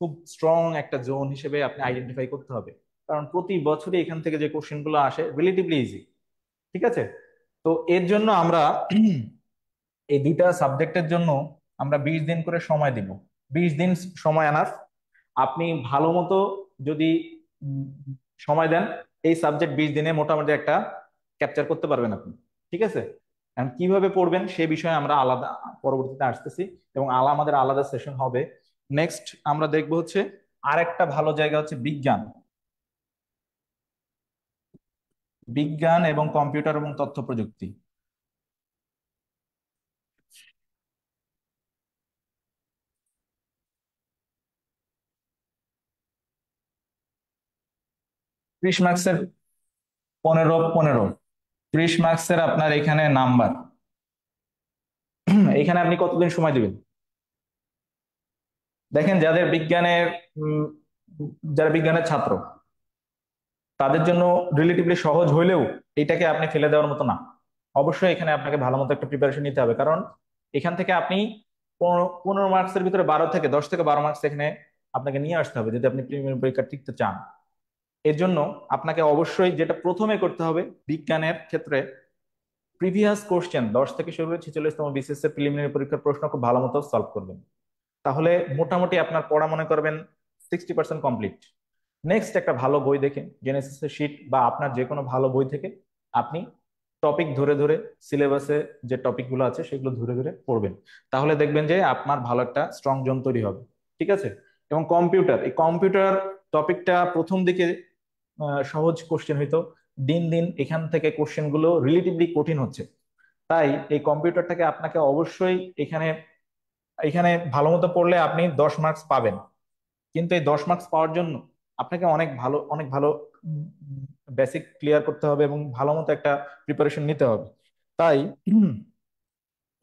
খুব স্ট্রং একটা জোন হিসেবে আপনি আইডেন্টিফাই করতে হবে, কারণ প্রতি বছরই এখান থেকে যে কোশ্চেন গুলো আসে রিলেটিভলি ইজি। ঠিক আছে, তো এর জন্য আমরা এই দুইটা সাবজেক্টের জন্য আমরা 20 দিন করে সময় দিব। 20 দিন সময় আনার, আপনি ভালো মতো যদি উম, সময় দেন, এই সাবজেক্ট 20 দিনে মোটামুটি একটা ক্যাপচার করতে পারবেন আপনি। ঠিক আছে, এখন কিভাবে পড়বেন সে বিষয়ে আমরা আলাদা পরবর্তীতে আসতেছি, এবং আমাদের আলাদা সেশন হবে। নেক্সট আমরা দেখবো হচ্ছে আরেকটা ভালো জায়গা হচ্ছে বিজ্ঞান, বিজ্ঞান এবং কম্পিউটার এবং তথ্য প্রযুক্তি। 30 মার্কসের 15 15, 30 মার্কসের আপনার এখানে নাম্বার। এখানে আপনি কতদিন সময় দিবেন? দেখেন, উম, যারা বিজ্ঞানের ছাত্র তাদের জন্য রিলেটিভলি সহজ হইলেও এটাকে আপনি ফেলে দেওয়ার মতো না। অবশ্যই এখানে আপনাকে ভালো মতো একটা প্রিপারেশন নিতে হবে, কারণ এখান থেকে আপনি 15 মার্কসের ভিতরে 10 থেকে 12 মার্কস এখানে আপনাকে নিয়ে আসতে হবে যদি আপনি প্রিলিমিনারি পরীক্ষা টিকতে চান। এর জন্য আপনাকে অবশ্যই যেটা প্রথমে করতে হবে বিজ্ঞানের ক্ষেত্রে, প্রিভিয়াস কোশ্চেন 10 থেকে শুরু করে 46তম বিসিএস এর প্রিলিমিনারি পরীক্ষার প্রশ্ন খুব ভালো মতো সলভ করবেন। তাহলে মোটামুটি আপনার পড়া মনে করবেন 60% কমপ্লিট। নেক্সট একটা ভালো বই দেখে, জেনেসিস এর শিট বা আপনার যে কোনো ভালো বই থেকে আপনি টপিক ধরে ধরে, সিলেবাসে যে টপিক গুলো আছে সেগুলো ধরে ধরে পড়বেন। তাহলে দেখবেন যে আপনার ভালো একটা স্ট্রং জোন তৈরি হবে। ঠিক আছে, এবং কম্পিউটার, এই কম্পিউটার টপিকটা প্রথম দিকে সহজ কোশ্চেন হইতো, দিন দিন এখান থেকে কোশ্চেন গুলো রিলেটিভলি কঠিন হচ্ছে। তাই এই কম্পিউটারটাকে আপনাকে অবশ্যই এখানে এখানে ভালো মতো পড়লে আপনি 10 মার্কস পাবেন। কিন্তু এই 10 মার্কস পাওয়ার জন্য আপনাকে অনেক ভালো বেসিক ক্লিয়ার করতে হবে এবং ভালো মতো একটা প্রিপারেশন নিতে হবে। তাই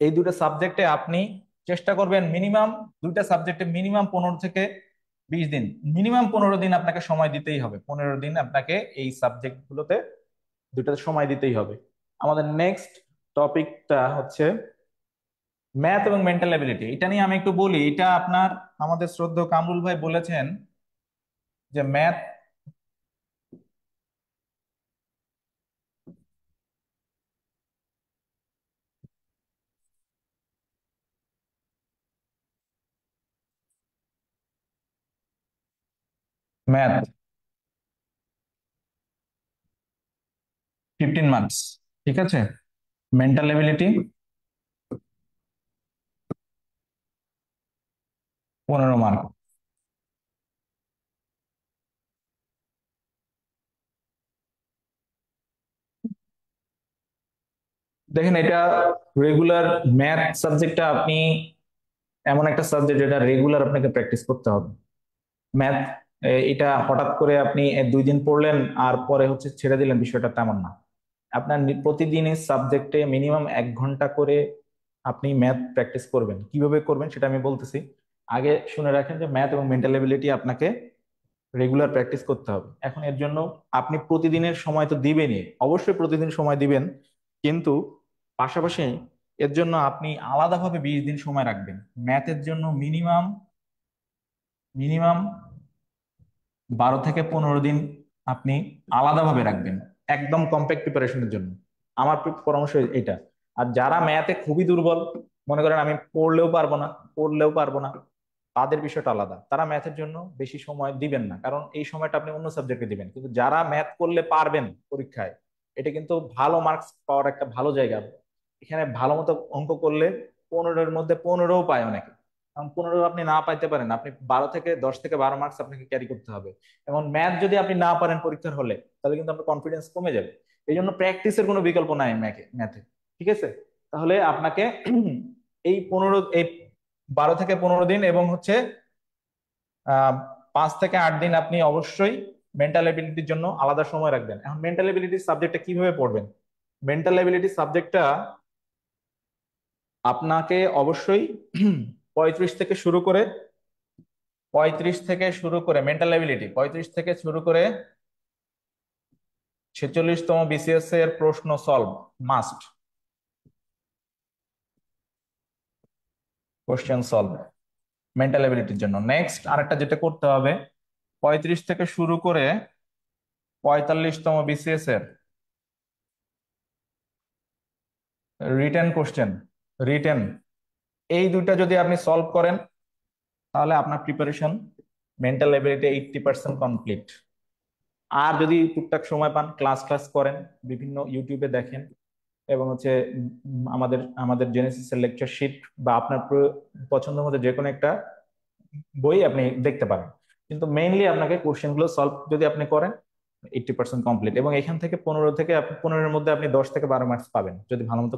এই দুটো সাবজেক্টে আপনি চেষ্টা করবেন মিনিমাম, দুইটা সাবজেক্টে মিনিমাম 15 থেকে 20 দিন, মিনিমাম 15 দিন আপনাকে সময় দিতেই হবে। 15 দিন আপনাকে এই সাবজেক্ট গুলোতে দুটাতে সময় দিতেই হবে। আমাদের নেক্সট টপিকটা হচ্ছে ম্যাথ এবং মেন্টাল এবিলিটি। এটা নিয়ে আমি একটু বলি। এটা আপনার আমাদের শ্রদ্ধেয় কামরুল ভাই বলেছেন যে ম্যাথ, ম্যাথ 15 মার্কস। ঠিক আছে, মেন্টাল এবিলিটি 15 মার্ক। দেখেন, এটা রেগুলার ম্যাথ সাবজেক্টটা আপনি এমন একটা সাবজেক্ট যেটা রেগুলার আপনাকে প্র্যাকটিস করতে হবে। ম্যাথ এটা হঠাৎ করে আপনি 2 দিন পড়লেন আর পরে হচ্ছে ছেড়ে দিলেন, বিষয়টা তেমন না। আপনার প্রতিদিনের সাবজেক্টে মিনিমাম 1 ঘন্টা করে আপনি ম্যাথ প্র্যাকটিস করবেন। কিভাবে করবেন সেটা আমি বলতেছি। আগে শুনে রাখেন যে ম্যাথ এবং মেন্টাল এবিলিটি আপনাকে রেগুলার প্র্যাকটিস করতে হবে। এখন এর জন্য আপনি প্রতিদিনের সময় তো দিবেনই, অবশ্যই প্রতিদিন সময় দিবেন, কিন্তু পাশাপাশি এর জন্য আপনি আলাদাভাবে 20 দিন সময় রাখবেন। ম্যাথের জন্য মিনিমাম মিনিমাম 12 থেকে 15 দিন আপনি আলাদাভাবে রাখবেন, একদম কম্প্যাক্ট প্রিপারেশনের জন্য। আমার পরামর্শ এটা। আর যারা ম্যাথে খুবই দুর্বল, মনে করেন আমি পড়লেও পারবো না, তাদের বিষয়টা আলাদা, তারা ম্যাথের জন্য বেশি সময় দিবেন না, কারণ এই সময়টা আপনি অন্য সাবজেক্টে দিবেন। কিন্তু যারা ম্যাথ করলে পারবেন পরীক্ষায়, এটা কিন্তু ভালো মার্কস পাওয়ার একটা ভালো জায়গা। এখানে ভালো মতো অঙ্ক করলে 15-এর মধ্যে 15ও পায় অনেকে। কারণ 15 আপনি না পাইতে পারেন, আপনি 10 থেকে 12 মার্কস আপনাকে ক্যারি করতে হবে। এবং ম্যাথ যদি আপনি না পারেন পরীক্ষার হলে, তাহলে কিন্তু আপনার কনফিডেন্স কমে যাবে। এই জন্য প্র্যাকটিসের কোনো বিকল্প নাই ম্যাথে। ঠিক আছে? তাহলে আপনাকে এই 12 থেকে 15 দিন এবং হচ্ছে 5 থেকে 8 দিন আপনি অবশ্যই মেন্টাল এবিলিটির জন্য আলাদা সময় রাখবেন। এখন মেন্টাল এবিলিটির সাবজেক্টটা কিভাবে পড়বেন? মেন্টাল এবিলিটি সাবজেক্টটা আপনাকে অবশ্যই 35 থেকে শুরু করে মেন্টাল এবিলিটি 35 থেকে শুরু করে 46তম বিসিএস এর প্রশ্ন solve must, question solve mental এবিলিটির জন্য। নেক্সট আরেকটা যেটা করতে হবে, 35 থেকে শুরু করে 45তম বিসিএস এর রিটেন কোশ্চেন, রিটেন, এই দুইটা যদি আপনি সলভ করেন, তাহলে আপনার প্রিপারেশন মেন্টাল এবিলিটি 80% কমপ্লিট। আর যদি টুকটাক সময় পান, ক্লাস ক্লাস করেন, বিভিন্ন ইউটিউবে দেখেন, এবং হচ্ছে আমাদের আমাদের জেনেসিসের লেকচার শিট বা আপনার পছন্দ মতো যে কোনো একটা বই আপনি দেখতে পারেন। কিন্তু মেইনলি আপনাকে কোশ্চেন গুলো সলভ যদি আপনি করেন, 80% কমপ্লিট। এবং এখান থেকে 15 এর মধ্যে আপনি 10 থেকে 12 মার্কস পাবেন যদি ভালো মতো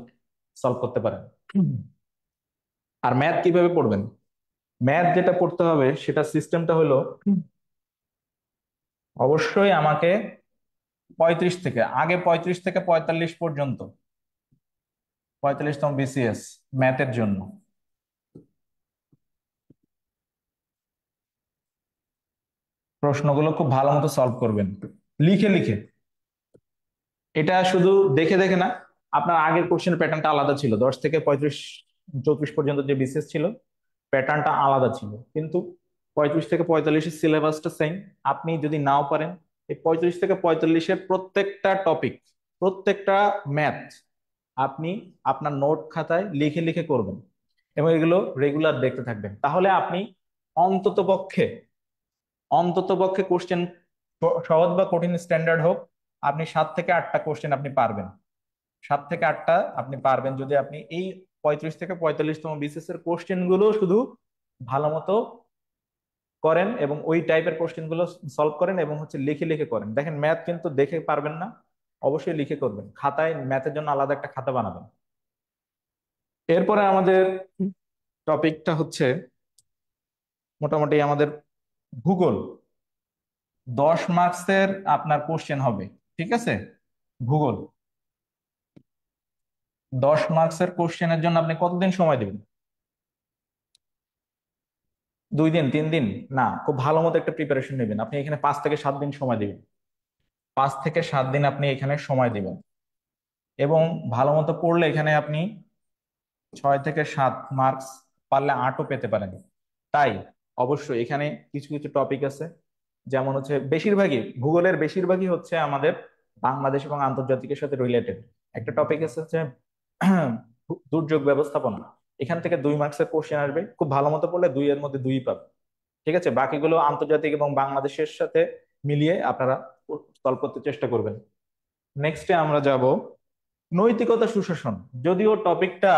সলভ করতে পারেন। আর ম্যাথ কিভাবে পড়বেন? ম্যাথ যেটা পড়তে হবে সেটা সিস্টেমটা হলো, অবশ্যই আমাকে 35 থেকে 45 পর্যন্ত, 45তম বিসিএস ম্যাথের জন্য প্রশ্নগুলো খুব ভালো মতো সলভ করবেন, লিখে লিখে। এটা শুধু দেখে দেখে না, আপনার আগের কোশ্চেন প্যাটার্নটা আলাদা ছিল। 10 থেকে 35 34 পর্যন্ত যে বিসিএস ছিল, প্যাটার্নটা আলাদা ছিল, কিন্তু 35 থেকে 45-এর সিলেবাসটা সেম। আপনি যদি নাও পারেন, এই 35 থেকে 45-এর প্রত্যেকটা টপিক, প্রত্যেকটা ম্যাথ আপনি আপনার নোট খাতায় লিখে লিখে করবেন এবং এগুলো রেগুলার দেখতে থাকবেন। তাহলে আপনি অন্তত পক্ষে কোশ্চেন, সহজ বা কঠিন স্ট্যান্ডার্ড হোক, আপনি 7 থেকে 8টা কোশ্চেন আপনি পারবেন। 7 থেকে 8টা আপনি পারবেন যদি আপনি এই 35 থেকে 45তম বিসিএস এর কোশ্চেন গুলো শুধু ভালো মতো করেন এবং ওই টাইপের কোশ্চেন গুলো সলভ করেন এবং হচ্ছে লিখে লিখে করেন। দেখেন, ম্যাথ কিন্তু দেখে পারবেন না, অবশ্যই লিখে করবেন। খাতায় ম্যাথের জন্য আলাদা একটা খাতা বানাবেন। এরপরে আমাদের টপিকটা হচ্ছে মোটামুটি আমাদের ভূগোল। 10 মার্কসের আপনার কোশ্চেন হবে। ঠিক আছে? ভূগোল 10 মার্কসের কোশ্চেনের জন্য আপনি কতদিন সময় দেবেন? 2 দিন, 3 দিন? না, খুব ভালো মতো একটা প্রিপারেশন নেবেন। আপনি এখানে 5 থেকে 7 দিন সময় দিবেন। 5 থেকে 7 দিন আপনি এখানে সময় দিবেন এবং ভালো মতো পড়লে এখানে আপনি 6 থেকে 7 মার্কস, পারলে 8ও পেতে পারেন। তাই অবশ্যই এখানে কিছু কিছু টপিক আছে, যেমন হচ্ছে ভূগোলের বেশিরভাগই হচ্ছে আমাদের বাংলাদেশ এবং আন্তর্জাতিকের সাথে রিলেটেড। একটা টপিক আছে হচ্ছে দুর্যোগ ব্যবস্থাপনা। এখান থেকে 2 মার্কসের কোশ্চেন আসবে, খুব ভালো মতো পড়লে 2-এর মধ্যে 2 পাবে। ঠিক আছে? বাকিগুলো আন্তর্জাতিক এবং বাংলাদেশের সাথে মিলিয়ে আপনারা সলভ করতে চেষ্টা করবেন। নেক্সটে আমরা যাব নৈতিকতা সুশাসন। যদিও টপিকটা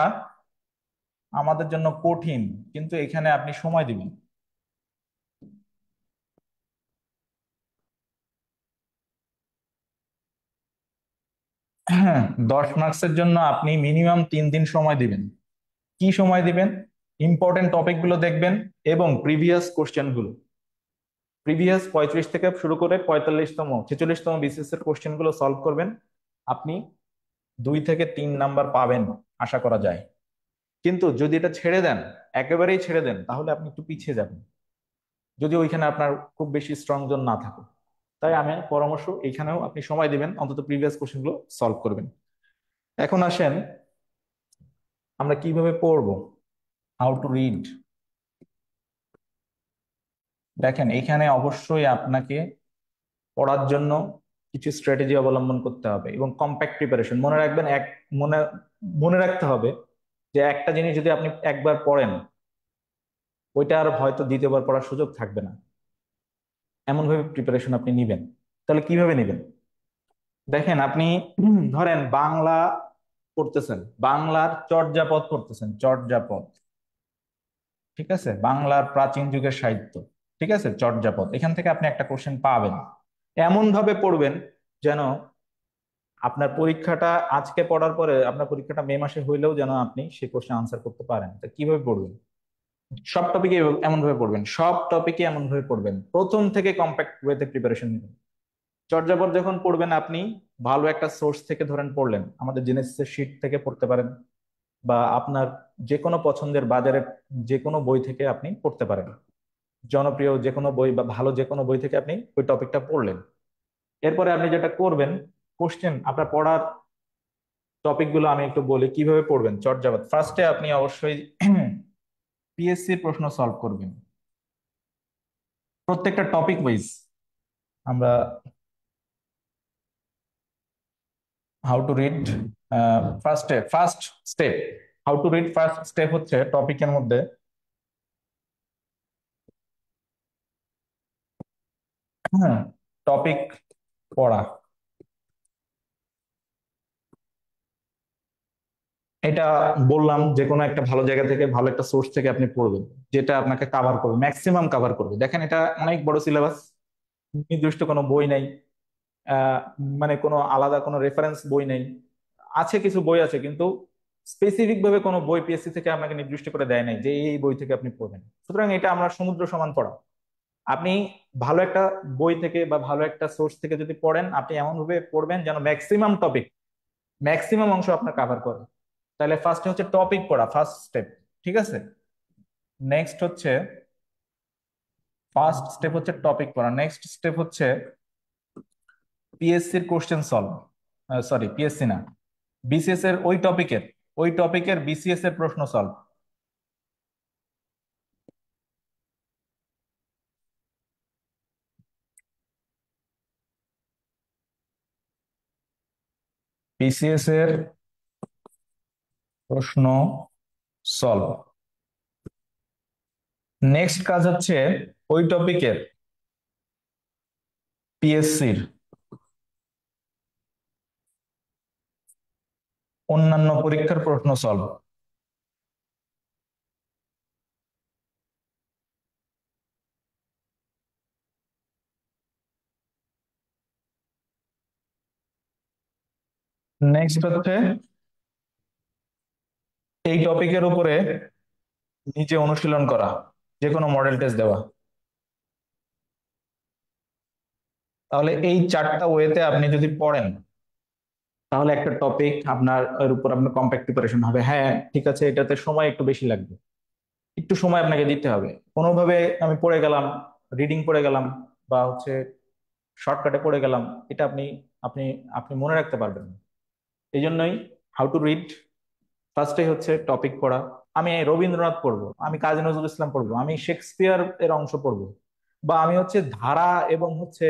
আমাদের জন্য কঠিন, কিন্তু এখানে আপনি সময় দিবেন। হ্যাঁ, 10 মার্কসের জন্য আপনি মিনিমাম 3 দিন সময় দিবেন। কি সময় দিবেন? ইম্পর্টেন্ট টপিক গুলো দেখবেন এবং প্রিভিয়াস কোশ্চেন গুলো, প্রিভিয়াস 35 থেকে শুরু করে 45তম 46তম বিসিএস এর কোশ্চেন গুলো সলভ করবেন। আপনি 2 থেকে 3 নাম্বার পাবেন আশা করা যায়। কিন্তু যদি এটা ছেড়ে দেন, একেবারেই ছেড়ে দেন, তাহলে আপনি একটু পিছিয়ে যাবেন, যদি ওইখানে আপনার খুব বেশি স্ট্রং জোন না থাকে। তাই আমি পরামর্শ, এইখানেও আপনি সময় দিবেন, অন্তত প্রিভিয়াস কোশ্চেন গুলো সলভ করবেন। এখন আসেন আমরা কিভাবে পড়বো, হাউ টু রিড। দেখেন, এখানে অবশ্যই আপনাকে পড়ার জন্য কিছু স্ট্র্যাটেজি অবলম্বন করতে হবে এবং কম্প্যাক্ট প্রিপারেশন মনে রাখবেন। মনে মনে রাখতে হবে যে একটা জিনিস যদি আপনি একবার পড়েন, ওইটা আর হয়তো দ্বিতীয়বার পড়ার সুযোগ থাকবে না। এমন ভাবে প্রিপারেশন আপনি নিবেন। তাহলে কিভাবে নিবেন? দেখেন, আপনি ধরেন বাংলা পড়তেছেন, বাংলার চর্যাপদ পড়তেছেন, চর্যাপদ, ঠিক আছে, বাংলার প্রাচীন যুগের সাহিত্য, ঠিক আছে, চর্যাপদ, এখান থেকে আপনি একটা কোশ্চেন পাবেন। এমন ভাবে পড়বেন যেন আপনার পরীক্ষাটা আজকে পড়ার পরে আপনার পরীক্ষাটা মে মাসে হইলেও যেন আপনি সেই কোশ্চেন আনসার করতে পারেন। তা কিভাবে পড়বেন? সব টপিকে এমন ভাবে পড়বেন, সব টপিকে এমন ভাবে পড়বেন, প্রথম থেকে কম্প্যাক্ট ওয়েতে প্রিপারেশন নেবেন। চর্যাপদ যখন পড়বেন, আপনি ভালো একটা সোর্স থেকে ধরেন পড়লেন, আমাদের জেনেসিসের শীট থেকে পড়তে পারেন, বা আপনার যে কোনো পছন্দের বাজারে যে কোনো বই থেকে আপনি পড়তে পারেন। জনপ্রিয় যে কোনো বই বা ভালো যে কোনো বই থেকে আপনি ওই টপিকটা পড়লেন। এরপরে আপনি যেটা করবেন, কোশ্চেন আপনার পড়ার টপিক গুলো আমি একটু বলি কিভাবে পড়বেন। চর্যাপদ ফার্স্টে আপনি অবশ্যই পিএসসির প্রশ্ন সলভ করবেন, প্রত্যেকটা টপিক ওয়াইজ। আমরা how to read first step, how to read first step হচ্ছে টপিকের মধ্যে টপিক পড়া। এটা বললাম যে কোনো একটা ভালো জায়গা থেকে, ভালো একটা সোর্স থেকে আপনি পড়বেন, যেটা আপনাকে কাভার করবে, ম্যাক্সিমাম কাভার করবে। দেখেন, এটা অনেক বড় সিলেবাস, নির্দিষ্ট কোনো বই নেই, আহ, মানে কোনো আলাদা কোনো রেফারেন্স বই নেই। আছে কিছু বই আছে, কিন্তু স্পেসিফিক ভাবে কোনো বই পিএসসি থেকে আপনাকে নির্দিষ্ট করে দেয় নাই যে এই বই থেকে আপনি পড়বেন। সুতরাং এটা আমরা সমুদ্র সমান পড়া। আপনি ভালো একটা বই থেকে বা ভালো একটা সোর্স থেকে যদি পড়েন, আপনি এমন ভাবে পড়বেন যেন ম্যাক্সিমাম টপিক, ম্যাক্সিমাম অংশ আপনার কাভার করে। তাহলে ফার্স্টে হচ্ছে টপিক পড়া, ফার্স্ট স্টেপ, ঠিক আছে। নেক্সট হচ্ছে, ফার্স্ট স্টেপ হচ্ছে টপিক পড়া, নেক্সট স্টেপ হচ্ছে পিএসসির কোশ্চেন সলভ, সরি পিএসসি না, বিসিএস এর ওই টপিকের বিসিএস এর প্রশ্ন সলভ। বিসিএস এর প্রশ্ন সলভ। নেক্সট কাজ হচ্ছে ওই টপিকের পিএসসির অন্যান্য পরীক্ষার প্রশ্ন সলভ। নেক্সট হচ্ছে এই টপিকের উপরে নিজে অনুশীলন করা, যে কোনো মডেল টেস্ট দেওয়া। তাহলে এই 4টা ওয়েতে আপনি যদি পড়েন, তাহলে একটা টপিক আপনার এর উপর আপনার কম্প্যাক্ট প্রিপারেশন হবে। হ্যাঁ, ঠিক আছে, এটাতে সময় একটু বেশি লাগবে, একটু সময় আপনাকে দিতে হবে। কোনোভাবে আমি পড়ে গেলাম, রিডিং পড়ে গেলাম, বা হচ্ছে শর্টকাটে পড়ে গেলাম, এটা আপনি আপনি আপনি মনে রাখতে পারবেন না। এই জন্যই হাউ টু রিড, ফার্স্টে হচ্ছে টপিক পড়া। আমি রবীন্দ্রনাথ পড়বো, আমি কাজী নজরুল ইসলাম পড়বো, আমি শেক্সপিয়ার এর অংশ পড়বো, বা আমি হচ্ছে ধারা এবং হচ্ছে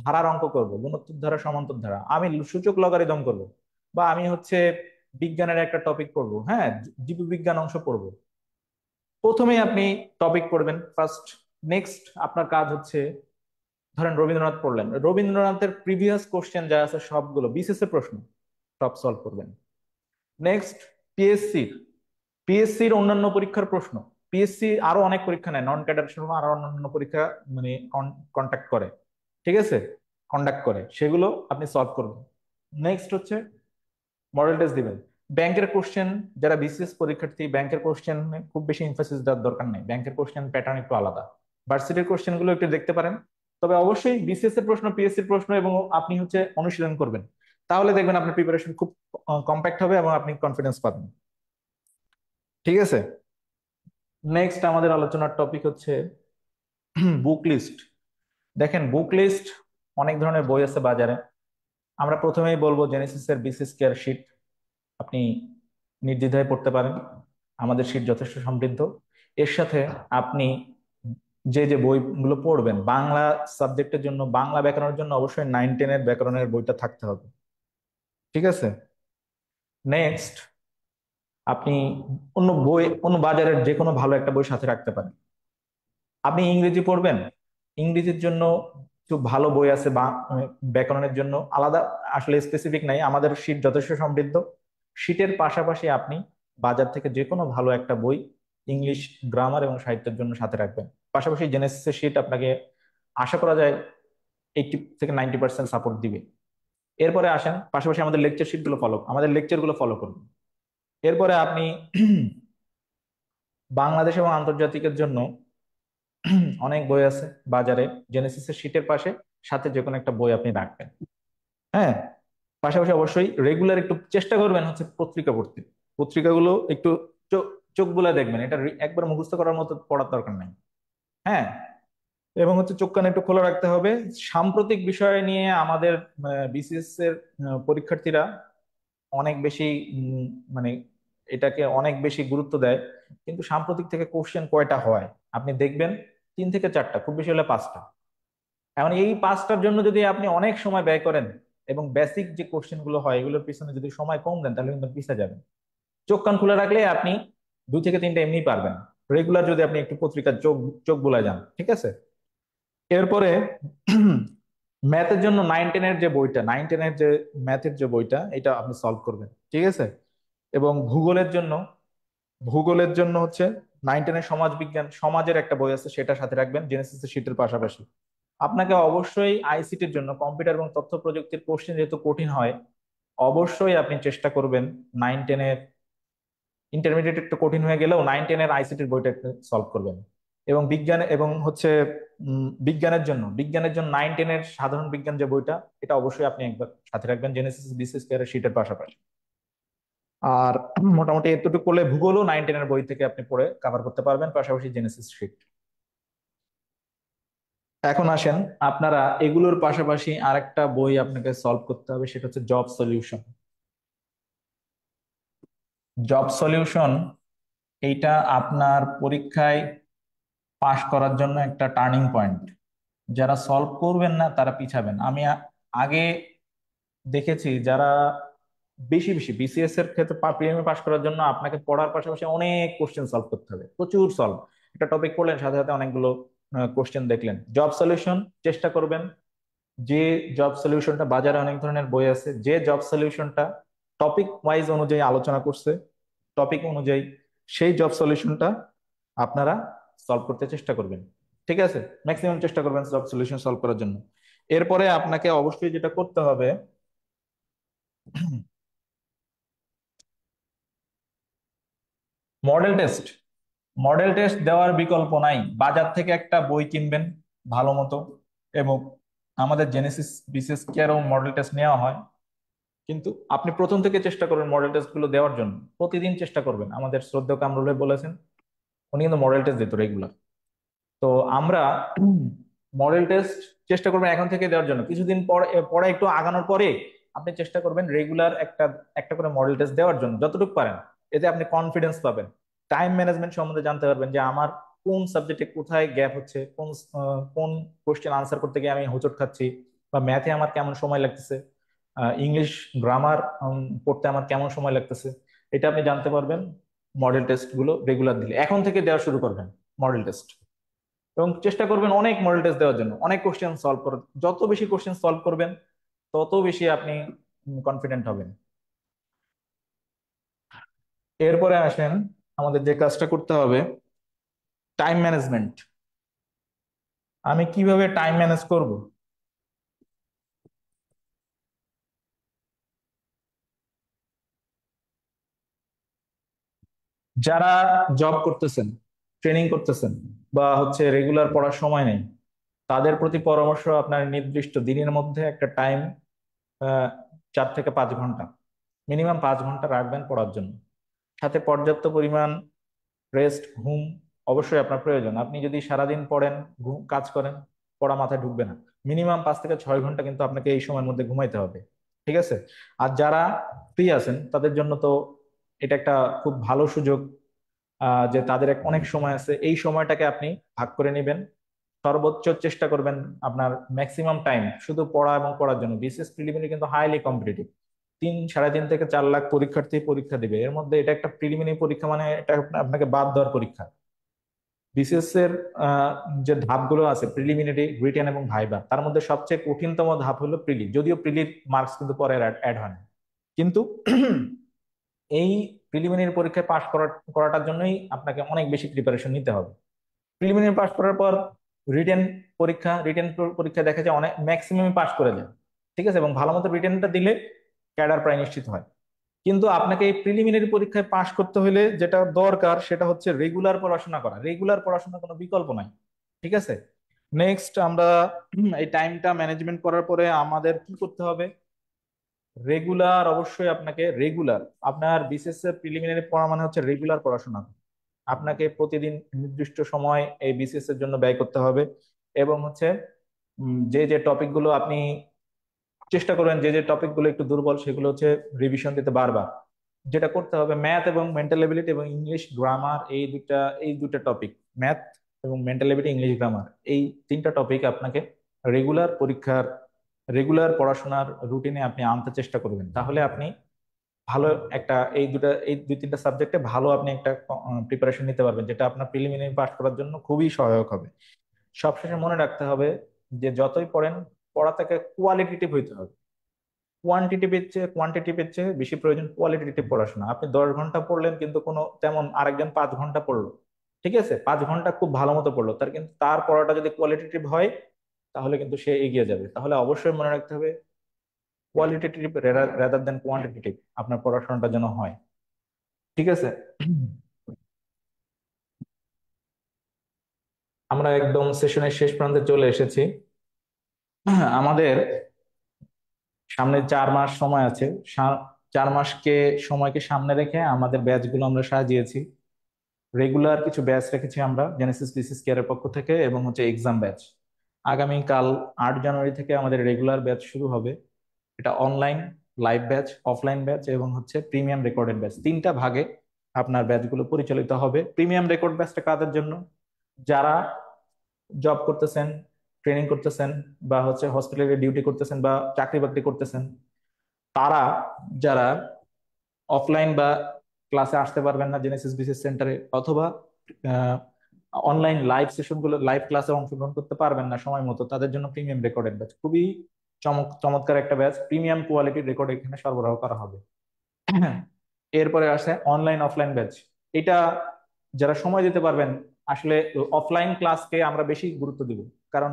ধারার অঙ্ক করব, গুণোত্তর ধারা সমান্তর ধারা, আমি সূচক লগারিদম করব, বা আমি হচ্ছে বিজ্ঞানের একটা টপিক পড়বো, হ্যাঁ, জীববিজ্ঞান অংশ পড়বো। প্রথমেই আপনি টপিক পড়বেন ফার্স্ট। নেক্সট আপনার কাজ হচ্ছে, ধরেন রবীন্দ্রনাথ পড়লেন, রবীন্দ্রনাথের প্রিভিয়াস কোশ্চেন যা আছে সবগুলো বিসিএস এর প্রশ্ন সব সলভ করবেন। নেক্সট পিএসসির, পিএসসির অন্যান্য পরীক্ষার প্রশ্ন। পিএসসি আরো অনেক পরীক্ষা নেয়, নন ক্যাডার সহ আরো অন্যান্য পরীক্ষা মানে কন্ট্যাক্ট করে, ঠিক আছে, কন্ডাক্ট করে, সেগুলো আপনি সলভ করবেন। নেক্সট হচ্ছে মডেল টেস্ট দিবেন। ব্যাংকের কোশ্চেন, যারা বিসিএস পরীক্ষার্থী, ব্যাংকের কোশ্চেন খুব বেশি ইনফোসিস দেওয়ার দরকার নেই, ব্যাংকের কোশ্চেন প্যাটার্ন একটু আলাদা। ভার্সিটির কোশ্চেন গুলো একটু দেখতে পারেন। তবে অবশ্যই বিসিএস এর প্রশ্ন, পিএসসি এর প্রশ্ন এবং আপনি হচ্ছে অনুশীলন করবেন, তাহলে দেখবেন আপনার প্রিপারেশন খুব কম্প্যাক্ট হবে এবং আপনি কনফিডেন্স পাবেন। ঠিক আছে। নেক্সট আমাদের আলোচনার টপিক হচ্ছে বুক লিস্ট। দেখেন, বুক লিস্ট অনেক ধরনের বই আছে বাজারে। আমরা প্রথমেই বলবো জেনেসিস এর বিসিএস কেয়ার শিট, আপনি নির্দ্বিধায় পড়তে পারেন। আমাদের শীট যথেষ্ট সমৃদ্ধ। এর সাথে আপনি যে যে বইগুলো পড়বেন, বাংলা সাবজেক্টের জন্য, বাংলা ব্যাকরণের জন্য অবশ্যই 9-10 এর ব্যাকরণের বইটা থাকতে হবে। ঠিক আছে। নেক্সট, আপনি অন্য বই, অন্য বাজারের যে কোনো ভালো একটা বই সাথে রাখতে পারেন। আপনি ইংরেজি পড়বেন, ইংরেজির জন্য কিছু ভালো বই আছে, বা ব্যাকরণের জন্য আলাদা, আসলে স্পেসিফিক নাই, আমাদের শীট যথেষ্ট সমৃদ্ধ। শীটের পাশাপাশি আপনি বাজার থেকে যে কোনো ভালো একটা বই ইংলিশ গ্রামার এবং সাহিত্যের জন্য সাথে রাখবেন। পাশাপাশি জেনেসিসের শীট আপনাকে আশা করা যায় 80 থেকে 90% সাপোর্ট দিবে। এরপরে আসেন, পাশাপাশি আমাদের লেকচার শিট গুলো ফলো, আমাদের লেকচার গুলো ফলো করুন। এরপরে আপনি বাংলাদেশ এবং আন্তর্জাতিকের জন্য অনেক বই আছে বাজারে, জেনেসিসের শীটের পাশে সাথে যে কোনো একটা বই আপনি রাখবেন। হ্যাঁ, পাশাপাশি অবশ্যই রেগুলার একটু চেষ্টা করবেন হচ্ছে পত্রিকা পড়তে। পত্রিকাগুলো একটু চোখ চোখ বুলায় দেখবেন, এটা একবার মুখস্থ করার মতো পড়ার দরকার নাই। হ্যাঁ, এবং হচ্ছে চোখ কান একটু খোলা রাখতে হবে। সাম্প্রতিক বিষয় নিয়ে আমাদের বিসিএস এর পরীক্ষার্থীরা অনেক বেশি উম, মানে এটাকে অনেক বেশি গুরুত্ব দেয়, কিন্তু সাম্প্রতিক থেকে কোশ্চেন কয়টা হয় আপনি দেখবেন, 3 থেকে 4টা, খুব বেশি হলে 5টা। এখন এই 5টার জন্য যদি আপনি অনেক সময় ব্যয় করেন এবং বেসিক যে কোশ্চেন গুলো হয় এগুলোর পিছনে যদি সময় কম দেন, তাহলে কিন্তু পিছিয়ে যাবেন। চোখ কান খুলে রাখলে আপনি 2 থেকে 3টা এমনি পারবেন, রেগুলার যদি আপনি একটু পত্রিকার চোখ চোখ বুলায় যান। ঠিক আছে। এরপরে ম্যাথের জন্য 9-10 এর যে বইটা, 9-10 এর যে ম্যাথের যে বইটা, এটা আপনি সলভ করবেন। ঠিক আছে। এবং ভূগোলের জন্য হচ্ছে 9-10 এর সমাজ বিজ্ঞান, সমাজের একটা বই আছে, সেটা সাথে রাখবেন জেনেসিস শীটের পাশাপাশি। আপনাকে অবশ্যই আইসিটির জন্য, কম্পিউটার এবং তথ্য প্রযুক্তির কোশ্চেন যেহেতু কঠিন হয়, অবশ্যই আপনি চেষ্টা করবেন 9-10 এর, ইন্টারমিডিয়েট একটু কঠিন হয়ে গেলেও 9-10 এর আইসিটির বইটা একটু সলভ করবেন। এবং বিজ্ঞান এবং হচ্ছে বিজ্ঞানের জন্য 9-10 এর সাধারণ বিজ্ঞান যে বইটা, এটা অবশ্যই আপনি একবার সাথে রাখবেন জেনেসিস বিসিএস কেয়ারের শীটের পাশাপাশি। আর মোটামুটি এতটুকু করলে ভূগোলও 9-10 এর বই থেকে আপনি পড়ে কভার করতে পারবেন, পাশাপাশি জেনেসিস শীট। এখন আসেন, আপনারা এগুলোর পাশাপাশি আরেকটা বই আপনাকে সলভ করতে হবে, সেটা হচ্ছে জব সলিউশন। জব সলিউশন এইটা আপনার পরীক্ষায় পাশ করার জন্য একটা টার্নিং পয়েন্ট। যারা সলভ করবেন না তারা পিছাবেন। আমি আগে দেখেছি যারা বেশি বেশি বিসিএস এর ক্ষেত্রে প্রিলিমে পাশ করার জন্য আপনাকে পড়ার পাশাপাশি অনেক কোশ্চেন সলভ করতে হবে, প্রচুর সলভ। একটা টপিক পড়লেন, সাথে সাথে অনেকগুলো কোশ্চেন দেখলেন। জব সলিউশন চেষ্টা করবেন, যে জব সলিউশনটা, বাজারে অনেক ধরনের বই আছে, যে জব সলিউশনটা টপিক ওয়াইজ অনুযায়ী আলোচনা করছে, টপিক অনুযায়ী, সেই জব সলিউশনটা আপনারা সলভ করতে চেষ্টা করবেন। ঠিক আছে। ম্যাক্সিমাম চেষ্টা করবেন জব সলিউশন সলভ করার জন্য। এরপরে আপনাকে অবশ্যই যেটা করতে হবে, মডেল টেস্ট। মডেল টেস্ট দেওয়ার বিকল্প নাই, বাজার থেকে একটা বই কিনবেন ভালো মতো। এবং আমাদের জেনেসিস বিসিএস কেয়ারও মডেল টেস্ট নেওয়া হয়, কিন্তু আপনি প্রথম থেকে চেষ্টা করবেন মডেল টেস্ট গুলো দেওয়ার জন্য, প্রতিদিন চেষ্টা করবেন। আমাদের শ্রদ্ধেয় কামরুল ভাই বলেছেন, উনি কিন্তু মডেল টেস্ট দিত রেগুলার। তো আমরা মডেল টেস্ট চেষ্টা করবেন এখন থেকে দেওয়ার জন্য। কিছুদিন পর পরে একটু আগানোর পরে আপনি চেষ্টা করবেন রেগুলার একটা একটা করে মডেল টেস্ট দেওয়ার জন্য, যতটুকু পারেন। এতে আপনি কনফিডেন্স পাবেন, টাইম ম্যানেজমেন্ট সম্বন্ধে জানতে পারবেন, যে আমার কোন সাবজেক্টে কোথায় গ্যাপ হচ্ছে, কোন কোশ্চেন আনসার করতে গিয়ে আমি হোঁচট খাচ্ছি, বা ম্যাথে আমার কেমন সময় লাগতেছে, ইংলিশ গ্রামার পড়তে আমার কেমন সময় লাগতেছে। এটা আপনি জানতে পারবেন মডেল টেস্ট গুলো রেগুলার দিলে। এখন থেকে দেওয়া শুরু করবেন মডেল টেস্ট, এবং চেষ্টা করবেন অনেক মডেল টেস্ট দেওয়ার জন্য, অনেক কোশ্চেন সলভ করার। যত বেশি কোশ্চেন সলভ করবেন তত বেশি আপনি কনফিডেন্ট হবেন। এরপরে আসেন, আমাদের যে কাজটা করতে হবে, টাইম ম্যানেজমেন্ট। আমি কিভাবে টাইম ম্যানেজ করব? যারা জব করতেছেন, ট্রেনিং করতেছেন, বা হচ্ছে রেগুলার পড়ার সময় নেই, তাদের প্রতি পরামর্শ আপনার নির্দিষ্ট দিনের মধ্যে একটা টাইম, 4 থেকে 5 ঘন্টা, মিনিমাম 5 ঘন্টা রাখবেন পড়ার জন্য। সাথে পর্যাপ্ত পরিমাণ রেস্ট, ঘুম অবশ্যই আপনার প্রয়োজন। আপনি যদি সারাদিন পড়েন, ঘুম কাজ করেন, পড়া মাথায় ঢুকবে না। মিনিমাম 5 থেকে 6 ঘন্টা কিন্তু আপনাকে এই সময়ের মধ্যে ঘুমাইতে হবে। ঠিক আছে? আর যারা ফ্রি আছেন তাদের জন্য তো এটা একটা খুব ভালো সুযোগ, যে তাদের অনেক সময় আছে, এই সময়টাকে আপনি ভাগ করে নেবেন। সর্বোচ্চ চেষ্টা করবেন আপনার ম্যাক্সিমাম টাইম শুধু পড়া এবং পড়ার জন্য। বিসিএস প্রিলিমিনারি কিন্তু হাইলি কম্পিটিটিভ। 3, 3.5 থেকে 4 লাখ পরীক্ষার্থী পরীক্ষা দিবে, এর মধ্যে এটা একটা প্রিলিমিনারি পরীক্ষা, মানে এটা আপনাকে বাদ দেওয়ার পরীক্ষা। বিসিএস এর আহ, যে ধাপগুলো আছে, প্রিলিমিনারি, রিটেন এবং ভাইবা, তার মধ্যে সবচেয়ে কঠিনতম ধাপ হলো প্রিলি। যদিও প্রিলির মার্কস কিন্তু পরে অ্যাড হয় না, কিন্তু এই প্রিলিমিনারি পরীক্ষায় পাশ করাটার জন্যই আপনাকে অনেক বেশি প্রিপারেশন নিতে হবে। প্রিলিমিনারি পাস করার পর রিটেন পরীক্ষা দেখা যায় অনেক ম্যাক্সিমাম পাস করে দেয়। ঠিক আছে? এবং ভালো মতো রিটেনটা দিলে ক্যাডার প্রায় নিশ্চিত হয়। কিন্তু আপনাকে এই প্রিলিমিনারি পরীক্ষায় পাশ করতে হলে যেটা দরকার সেটা হচ্ছে রেগুলার পড়াশোনা করা। রেগুলার পড়াশোনার কোনো বিকল্প নাই। ঠিক আছে? নেক্সট আমরা এই টাইমটা ম্যানেজমেন্ট করার পরে আমাদের কি করতে হবে? রেগুলার, অবশ্যই আপনাকে রেগুলার, আপনার বিসিএস এর প্রিলিমিনারি পড়া মানে হচ্ছে রেগুলার পড়াশোনা। আপনাকে প্রতিদিন নির্দিষ্ট সময় এই বিসিএস এর জন্য ব্যয় করতে হবে। এবং হচ্ছে যে যে টপিক গুলো আপনি চেষ্টা করবেন, যে যে টপিক গুলো একটু দুর্বল সেগুলো হচ্ছে রিভিশন দিতে বারবার। যেটা করতে হবে, ম্যাথ এবং মেন্টাল এবিলিটি এবং ইংলিশ গ্রামার, এই দুটা টপিক, ম্যাথ এবং মেন্টাল এবিলিটি, ইংলিশ গ্রামার, এই 3টা টপিক আপনাকে রেগুলার পড়াশোনার রুটিনে আপনি আনতে চেষ্টা করবেন। তাহলে আপনি ভালো একটা, এই 2-3টা সাবজেক্টে ভালো আপনি একটা প্রিপারেশন নিতে পারবেন, যেটা আপনার প্রিলিমিনারি পাস করার জন্য খুবই সহায়ক হবে। সবশেষে মনে রাখতে হবে যে যতই পড়েন, পড়া থেকে কোয়ালিটেটিভ হইতে হবে। কোয়ান্টিটিভের চেয়ে বেশি প্রয়োজন কোয়ালিটেটিভ পড়াশোনা। আপনি 10 ঘন্টা পড়লেন কিন্তু কোনো তেমন, আরেকজন 5 ঘন্টা পড়লো, ঠিক আছে, 5 ঘন্টা খুব ভালো মতো পড়লো, তার পড়াটা যদি কোয়ালিটেটিভ হয় তাহলে কিন্তু সে এগিয়ে যাবে। তাহলে অবশ্যই মনে রাখতে হবে কোয়ালিটেটিভ রাদার দেন কোয়ান্টিটেটিভ আপনার পড়াশোনাটা যেন হয়। ঠিক আছে? আমরা একদম সেশনের শেষ প্রান্তে চলে এসেছি। আমাদের সামনে 4 মাস সময় আছে। 4 মাসকে, সময়কে সামনে রেখে আমাদের ব্যাচগুলো আমরা সাজিয়েছি। রেগুলার কিছু ব্যাচ রেখেছি আমরা জেনেসিস বিসিএস কেয়ারের পক্ষ থেকে, এবং হচ্ছে এক্সাম ব্যাচ। আগামীকাল 8 জানুয়ারি থেকে আমাদের রেগুলার ব্যাচ শুরু হবে। এটা online live batch, offline batch এবং হচ্ছে প্রিমিয়াম রেকর্ডেড ব্যাচ, 3টা ভাগে আপনার ব্যাচগুলো পরিচালিত হবে। প্রিমিয়াম রেকর্ড ব্যাচটা কাদের জন্য? যারা জব করতেছেন, ট্রেনিং করতেছেন, বা হচ্ছে হসপিটালে ডিউটি করতেছেন, বা চাকরি বাকরি করতেছেন, তারা, যারা অফলাইন বা ক্লাসে আসতে পারবেন না জেনেসিস বিসিএস সেন্টারে, অথবা অনলাইন লাইভ সেশনগুলো, লাইভ ক্লাসে অংশগ্রহণ করতে পারবেন না সময় মতো, তাদের জন্য প্রিমিয়াম রেকর্ডেড ব্যাচ, খুবই চমৎকার একটা ব্যাচ, প্রিমিয়াম কোয়ালিটির রেকর্ড এখানে সরবরাহ করা হবে। এরপরে আসে অনলাইন অফলাইন ব্যাচ। এটা যারা সময় দিতে পারবেন, আসলে অফলাইন ক্লাসকে আমরা বেশি গুরুত্ব দিব, কারণ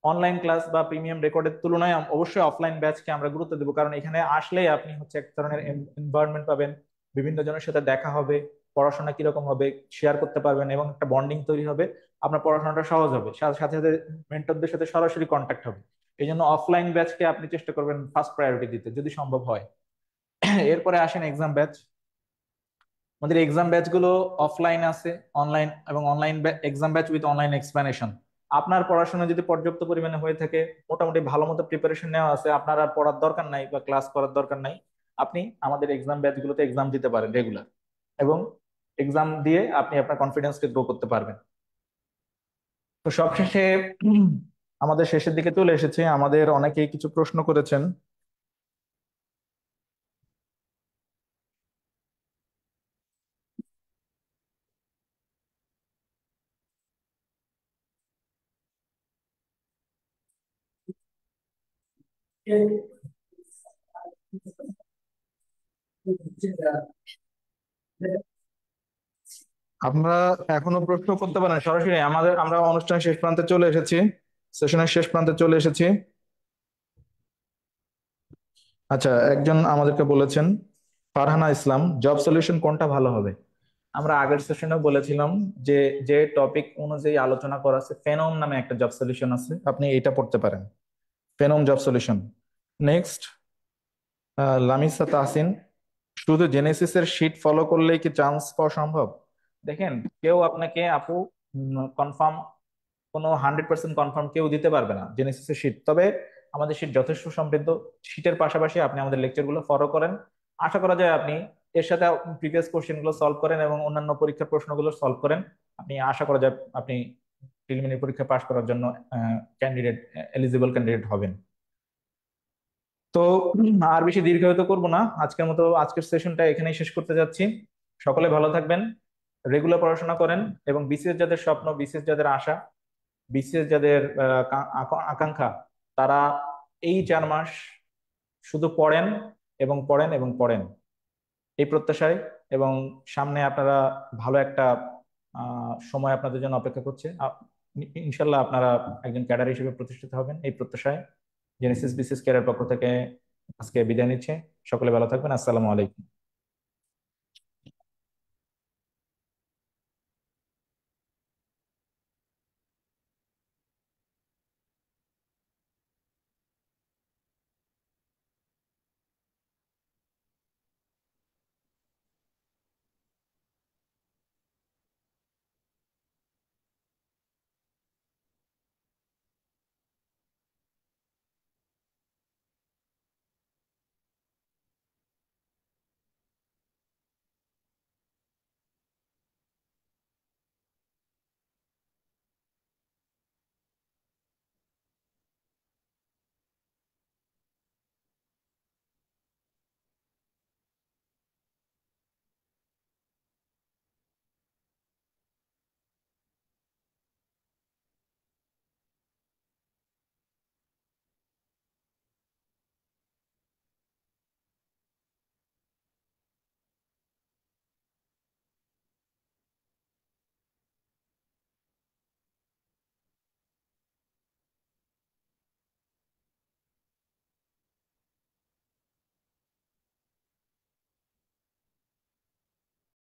অনলাইন ক্লাস বা প্রিমিয়াম রেকর্ডের তুলনায় অবশ্যই অফলাইন ব্যাচকে আমরা গুরুত্ব দেবো, কারণ এখানে আসলেই আপনি হচ্ছে এক ধরনের এনভায়রনমেন্ট পাবেন, বিভিন্ন জনের সাথে দেখা হবে, পড়াশোনা কিরকম হবে শেয়ার করতে পারবেন, এবং একটা বন্ডিং তৈরি হবে। আপনার পড়াশোনাটা সহজ হবে, সাথে সাথে মেন্টরদের সাথে সরাসরি কন্ট্যাক্ট হবে। এই জন্য অফলাইন ব্যাচকে আপনি চেষ্টা করবেন ফার্স্ট প্রায়োরিটি দিতে যদি সম্ভব হয়। এরপরে আসেন এক্সাম ব্যাচ। আমাদের এক্সাম ব্যাচ গুলো অফলাইন আছে, অনলাইন, এবং online exam batch with online explanation. আপনার পড়াশোনা যদি পর্যাপ্ত পরিমাণে হয়ে থাকে, মোটামুটি ভালো মতো প্রিপারেশন নেওয়া আছে, আপনার আর পড়ার দরকার নাই বা ক্লাস করার দরকার নাই, আপনি আমাদের এক্সাম ব্যাচ গুলোতে এক্সাম দিতে পারেন রেগুলার, এবং এক্সাম দিয়ে আপনি আপনার কনফিডেন্সকে গ্রো করতে পারবেন। তো সবশেষে আমাদের শেষের দিকে চলে এসেছে, আমাদের অনেকেই কিছু প্রশ্ন করেছেন। আমরা এখনো প্রশ্ন করতে পারেন সরাসরি, আমরা অনুষ্ঠানের শেষ প্রান্তে চলে এসেছি, সেশনের শেষ প্রান্তে চলে এসেছি। আচ্ছা, একজন আমাদেরকে বলেছেন, ফারহানা ইসলাম, জব সলিউশন কোনটা ভালো হবে? আমরা আগের সেশনেও বলেছিলাম যে যে টপিক অনুযায়ী আলোচনা করা আছে, ফেনোম নামে একটা জব সলিউশন আছে, আপনি এটা পড়তে পারেন, phenom job solution. Next, Lamisa Tahsin, শুধু জেনেসিসের শীট ফলো করলেই কি চান্স পাওয়া সম্ভব? দেখেন, কেউ আপনাকে আপু কনফার্ম, কোনো 100% কনফার্ম কেউ দিতে পারবে না জেনেসিসের শীট। তবে আমাদের শীট যথেষ্ট সমৃদ্ধ। শীটের পাশাপাশি আপনি আমাদের লেকচারগুলো ফলো করেন, আশা করা যায় আপনি এর সাথে প্রিভিয়াস কোশ্চেনগুলো সলভ করেন এবং অন্যান্য পরীক্ষার প্রশ্নগুলো সলভ করেন, আপনি আশা করা যায় আপনি প্রিলিমিনারি পরীক্ষা পাশ করার জন্য ক্যান্ডিডেট, এলিজিবল ক্যান্ডিডেট হবেন। তো আর বেশি দীর্ঘায়িত করব না, আজকের মতো আজকের সেশনটা এখানেই শেষ করতে যাচ্ছি। সকলে ভালো থাকবেন, রেগুলার পড়াশোনা করেন, এবং বিসিএস যাদের স্বপ্ন, বিসিএস যাদের আশা, বিসিএস যাদের আকাঙ্ক্ষা, তারা এই 4 মাস শুধু পড়েন এবং পড়েন এবং পড়েন, এই প্রত্যাশায়। এবং সামনে আপনারা ভালো একটা সময় আপনাদের জন্য অপেক্ষা করছে। ইনশাল্লাহ আপনারা একজন ক্যাডার হিসেবে প্রতিষ্ঠিত হবেন, এই প্রত্যাশায় জেনেসিস বিসিএস ক্যাডার পক্ষ থেকে আজকে বিদায় নিচ্ছে। সকলে ভালো থাকবেন, আসসালামু আলাইকুম।